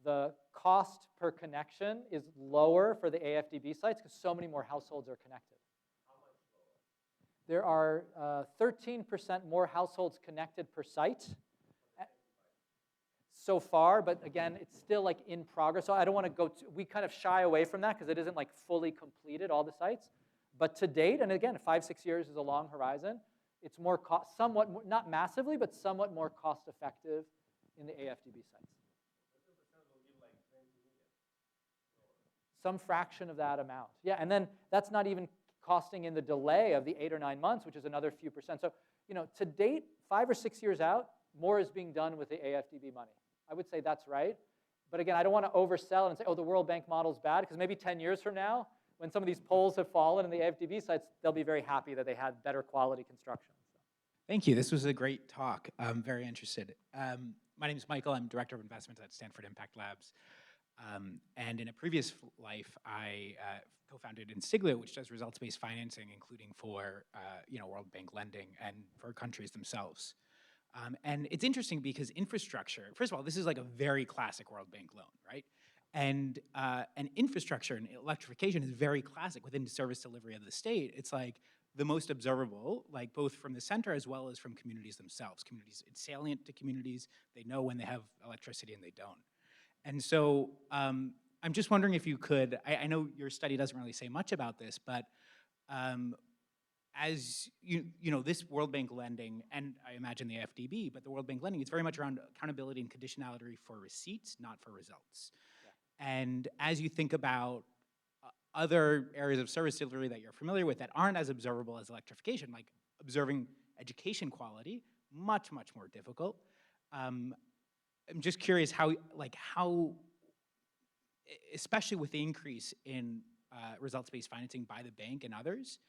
the cost per connection is lower for the AFDB sites because so many more households are connected. How much lower? There are 13% more households connected per site so far, but again, it's still like in progress. So I don't want to we kind of shy away from that because it isn't like fully completed, all the sites. But to date, and again, 5-6 years is a long horizon, it's more somewhat, not massively, but somewhat more cost effective in the AFDB sites. Some fraction of that amount. Yeah, and then that's not even costing in the delay of the 8 or 9 months, which is another few percent. So, to date, 5 or 6 years out, more is being done with the AFDB money. I would say that's right. But again, I don't want to oversell and say, oh, the World Bank model's bad, because maybe 10 years from now, when some of these poles have fallen in the AFDB sites, they'll be very happy that they had better quality construction. Thank you. This was a great talk. I'm very interested. My name is Michael. I'm Director of Investments at Stanford Impact Labs. And in a previous life, I co-founded Insiglia, which does results-based financing, including for World Bank lending and for countries themselves. And it's interesting because infrastructure, first of all, this is like a very classic World Bank loan, right? And infrastructure and electrification is very classic within the service delivery of the state. It's like the most observable, like both from the center as well as from communities themselves. It's salient to communities. They know when they have electricity and they don't. And so I'm just wondering if you could, I know your study doesn't really say much about this, but as this World Bank lending, and I imagine the FDB, but the World Bank lending, it's very much around accountability and conditionality for receipts, not for results. Yeah. And as you think about other areas of service delivery that you're familiar with that aren't as observable as electrification, like observing education quality, much, much more difficult. I'm just curious how, especially with the increase in results-based financing by the bank and others,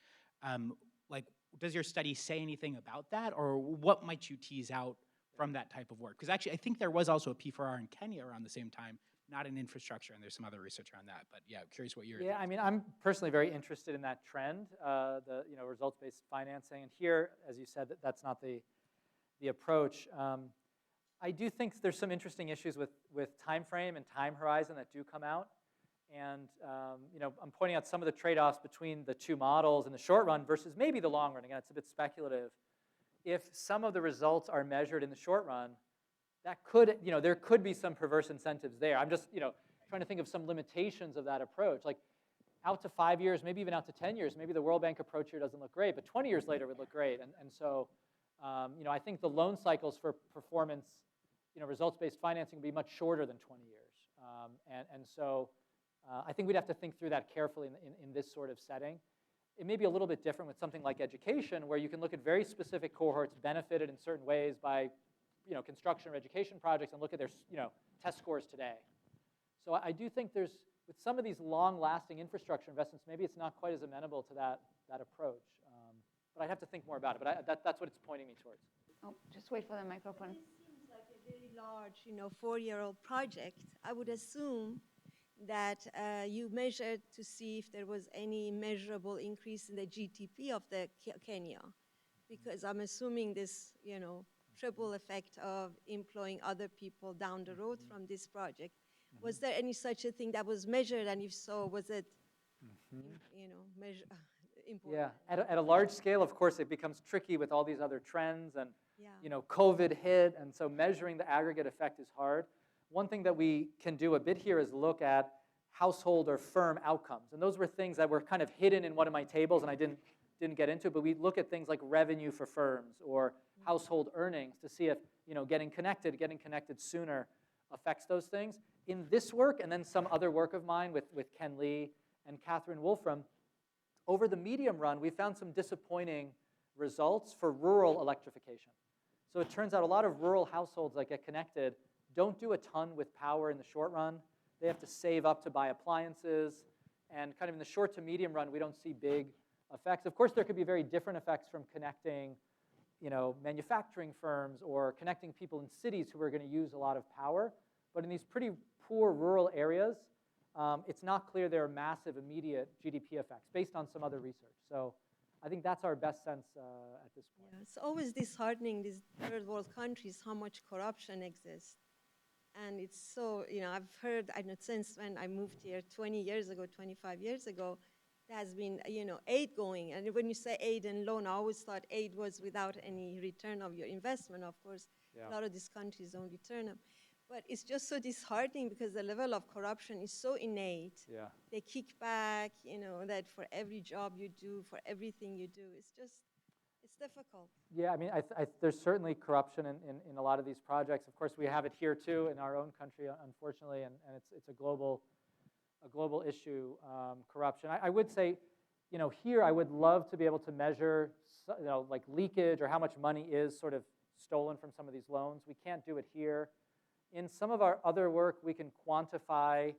like, does your study say anything about that, or what might you tease out from that type of work? Because actually, I think there was also a P4R in Kenya around the same time, not in infrastructure, and there's some other research around that. But yeah, curious what you're. Yeah, I mean, I'm personally very interested in that trend, the results-based financing. And here, as you said, that's not the approach. I do think there's some interesting issues with time frame and time horizon that do come out. And I'm pointing out some of the trade-offs between the two models in the short run versus maybe the long run. Again, it's a bit speculative. If some of the results are measured in the short run, that could, there could be some perverse incentives there. I'm just, trying to think of some limitations of that approach. Like out to 5 years, maybe even out to 10 years, maybe the World Bank approach here doesn't look great, but 20 years later would look great. And so, I think the loan cycles for performance, results-based financing would be much shorter than 20 years. And so I think we'd have to think through that carefully in this sort of setting. It may be a little bit different with something like education, where you can look at very specific cohorts benefited in certain ways by construction or education projects and look at their test scores today. So I do think there's, with some of these long-lasting infrastructure investments, maybe it's not quite as amenable to that approach. But I'd have to think more about it. But that's what it's pointing me towards. Oh, just wait for the microphone. It seems like a very large, 4-year-old project. I would assume that you measured to see if there was any measurable increase in the GDP of the Kenya, because I'm assuming this, triple effect of employing other people down the road from this project. Was there any such a thing that was measured, and if so, was it, important? Yeah, at a large scale, of course, it becomes tricky with all these other trends, and Yeah. COVID hit, and so measuring the aggregate effect is hard. One thing that we can do a bit here is look at household or firm outcomes, and those were things that were kind of hidden in one of my tables, and I didn't get into, but we look at things like revenue for firms or household earnings to see if getting connected sooner affects those things. In this work, and then some other work of mine with Ken Lee and Catherine Wolfram, over the medium run, we found some disappointing results for rural electrification. So it turns out a lot of rural households that get connected don't do a ton with power in the short run. They have to save up to buy appliances, and kind of in the short to medium run, we don't see big effects. Of course, there could be very different effects from connecting manufacturing firms or connecting people in cities who are going to use a lot of power. But in these pretty poor rural areas, it's not clear there are massive immediate GDP effects based on some other research. So I think that's our best sense at this point. Yeah, it's always disheartening, these third world countries, how much corruption exists. And it's so, I've heard, since when I moved here 20 years ago, 25 years ago, there has been, aid going. And when you say aid and loan, I always thought aid was without any return of your investment. Of course, Yeah. A lot of these countries don't return them. But it's just so disheartening because the level of corruption is so innate. Yeah. They kick back, that for every job you do, for everything you do, it's difficult. Yeah, I mean, there's certainly corruption in a lot of these projects. Of course, we have it here too in our own country, unfortunately, and it's a global issue, corruption. I would say, here I would love to be able to measure, like leakage or how much money is sort of stolen from some of these loans. We can't do it here. In some of our other work, we can quantify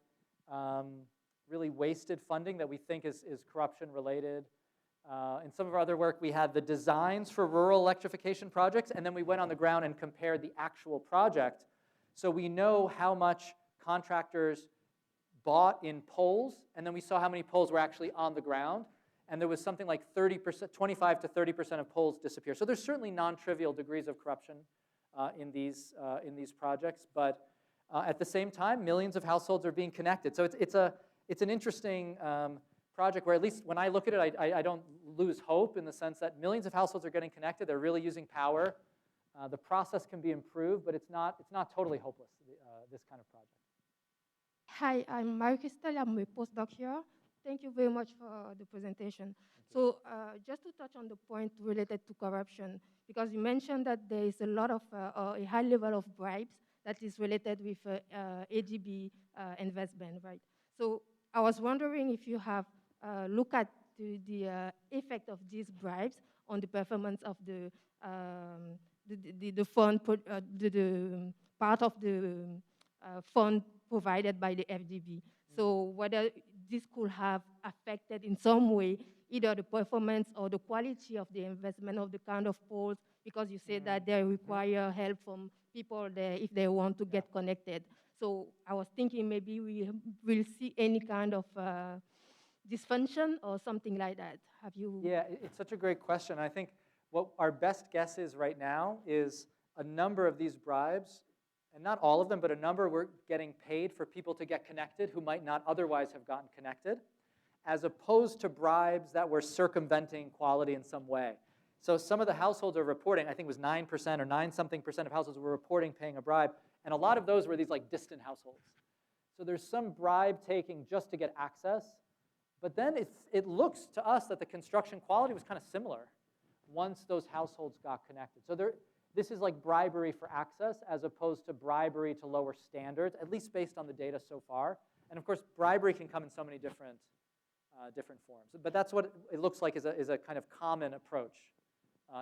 really wasted funding that we think is corruption related. In some of our other work, we had the designs for rural electrification projects, and then we went on the ground and compared the actual project. So we know how much contractors bought in poles, and then we saw how many poles were actually on the ground. And there was something like 30%, 25 to 30% of poles disappear. So there's certainly non-trivial degrees of corruption in these projects, but at the same time, millions of households are being connected. So it's an interesting project where, at least when I look at it, I don't lose hope in the sense that millions of households are getting connected. They're really using power. The process can be improved, but it's not totally hopeless, this kind of project. Hi, I'm Marie-Christelle. I'm a postdoc here. Thank you very much for the presentation. So just to touch on the point related to corruption, because you mentioned that there is a lot of, a high level of bribes that is related with AGB investment, right? So I was wondering if you have looked at the effect of these bribes on the performance of the the fund, the part of the fund provided by the FDB. So whether this could have affected in some way either the performance or the quality of the investment of the kind of poles, because you say that they require help from people there if they want to get connected. So I was thinking maybe we will see any kind of dysfunction or something like that. Have you? Yeah, it's such a great question. I think what our best guess is right now is a number of these bribes, and not all of them, but a number were getting paid for people to get connected who might not otherwise have gotten connected, as opposed to bribes that were circumventing quality in some way. So some of the households are reporting, I think it was 9% or 9-something% of households were reporting paying a bribe, and a lot of those were these like distant households. So there's some bribe taking just to get access, but then it looks to us that the construction quality was kind of similar once those households got connected. So this is like bribery for access as opposed to bribery to lower standards, at least based on the data so far. And of course, bribery can come in so many different forms. But that's what it looks like is a kind of common approach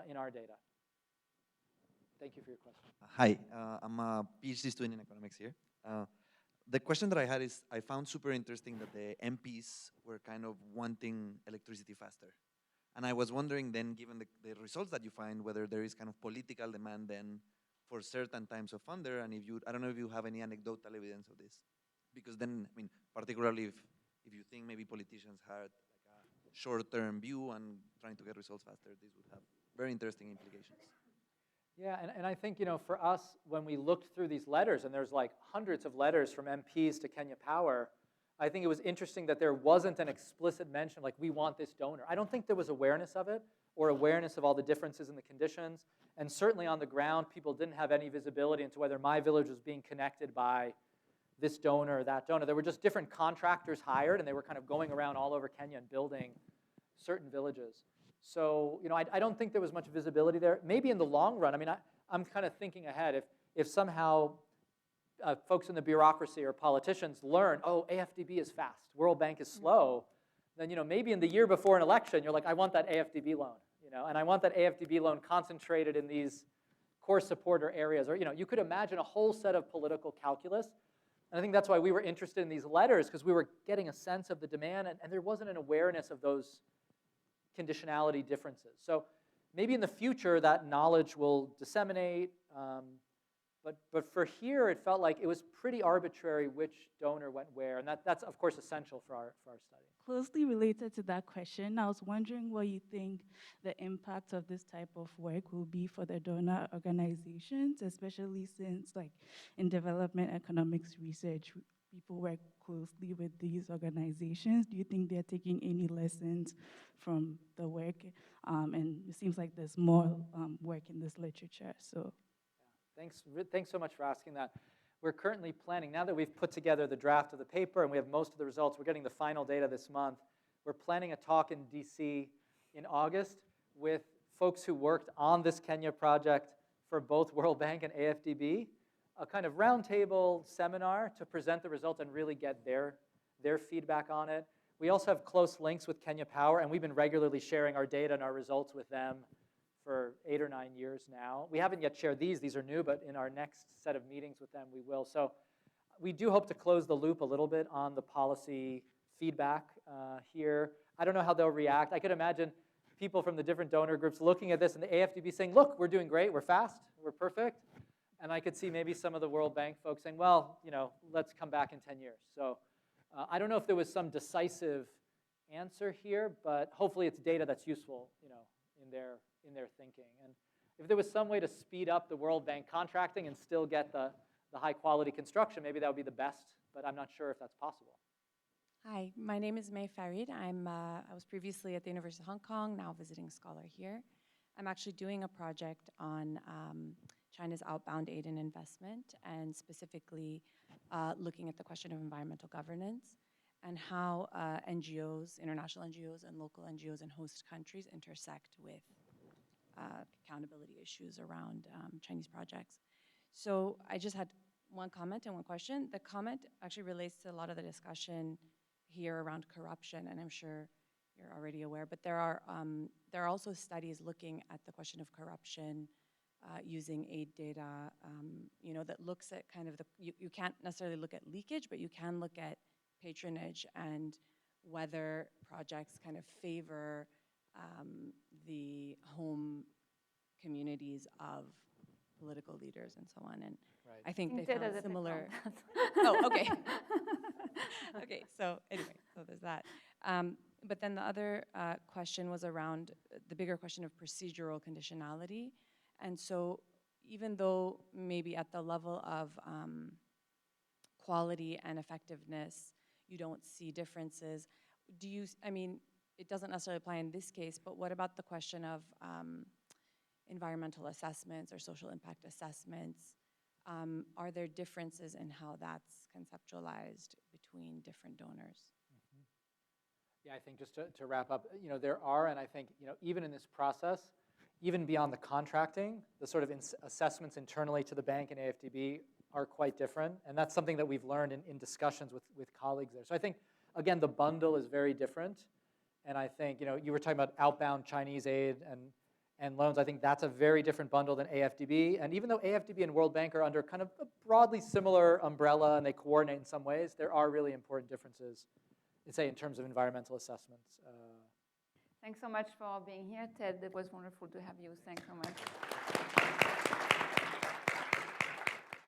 in our data. Thank you for your question. Hi, I'm a PhD student in economics here. The question that I had is, I found super interesting that the MPs were kind of wanting electricity faster. And I was wondering then, given the results that you find, whether there is kind of political demand then for certain types of funder, and I don't know if you have any anecdotal evidence of this. Because then, I mean, particularly if you think maybe politicians had like a short-term view and trying to get results faster, this would have very interesting implications. Yeah, and I think, for us, when we looked through these letters, and there's like hundreds of letters from MPs to Kenya Power, I think it was interesting that there wasn't an explicit mention like, we want this donor. I don't think there was awareness of it or awareness of all the differences in the conditions. And certainly on the ground, people didn't have any visibility into whether my village was being connected by this donor or that donor. There were just different contractors hired, and they were kind of going around all over Kenya and building certain villages. So, I don't think there was much visibility there. Maybe in the long run, I mean, I'm kind of thinking ahead. If somehow folks in the bureaucracy or politicians learn, oh, AFDB is fast, World Bank is slow, then, maybe in the year before an election, you're like, I want that AFDB loan, and I want that AFDB loan concentrated in these core supporter areas. Or, you could imagine a whole set of political calculus. And I think that's why we were interested in these letters, because we were getting a sense of the demand, and there wasn't an awareness of those conditionality differences. So maybe in the future that knowledge will disseminate, but for here it felt like it was pretty arbitrary which donor went where, and that's of course essential for our study. Closely related to that question, I was wondering what you think the impact of this type of work will be for the donor organizations, especially since like in development economics research, people work closely with these organizations. Do you think they're taking any lessons from the work? And it seems like there's more work in this literature. So, yeah. Thanks so much for asking that. We're currently planning, now that we've put together the draft of the paper and we have most of the results, we're getting the final data this month. We're planning a talk in DC in August with folks who worked on this Kenya project for both World Bank and AFDB. A kind of roundtable seminar to present the results and really get their feedback on it. We also have close links with Kenya Power, and we've been regularly sharing our data and our results with them for 8 or 9 years now. We haven't yet shared these are new, but in our next set of meetings with them, we will. So we do hope to close the loop a little bit on the policy feedback here. I don't know how they'll react. I could imagine people from the different donor groups looking at this and the AFDB saying, look, we're doing great, we're fast, we're perfect. And I could see maybe some of the World Bank folks saying, well, let's come back in 10 years. So I don't know if there was some decisive answer here, but hopefully it's data that's useful, in their thinking. And if there was some way to speed up the World Bank contracting and still get the high quality construction, maybe that would be the best, but I'm not sure if that's possible. Hi, my name is May Farid. I was previously at the University of Hong Kong, now visiting scholar here. I'm actually doing a project on China's outbound aid and investment, and specifically looking at the question of environmental governance and how NGOs, international NGOs and local NGOs in host countries intersect with accountability issues around Chinese projects. So I just had one comment and one question. The comment actually relates to a lot of the discussion here around corruption, and I'm sure you're already aware, but there are also studies looking at the question of corruption using aid data, you know, that looks at kind of you can't necessarily look at leakage, but you can look at patronage and whether projects kind of favor the home communities of political leaders and so on. And Right. I think they data found doesn't similar. count. Oh, okay. Okay, so anyway, so there's that. But then the other question was around the bigger question of procedural conditionality. And so even though maybe at the level of quality and effectiveness, you don't see differences, do you, I mean, it doesn't necessarily apply in this case, but what about the question of environmental assessments or social impact assessments? Are there differences in how that's conceptualized between different donors? Yeah, I think just to wrap up, you know, there are, and I think, you know, even in this process, even beyond the contracting, the sort of assessments internally to the bank and AFDB are quite different, and that's something that we've learned in discussions with colleagues there. So I think, again, the bundle is very different, and I think, you know, you were talking about outbound Chinese aid and loans. I think that's a very different bundle than AFDB, and even though AFDB and World Bank are under kind of a broadly similar umbrella and they coordinate in some ways, there are really important differences, say, in terms of environmental assessments. Thanks so much for being here, Ted. It was wonderful to have you. Thanks so much.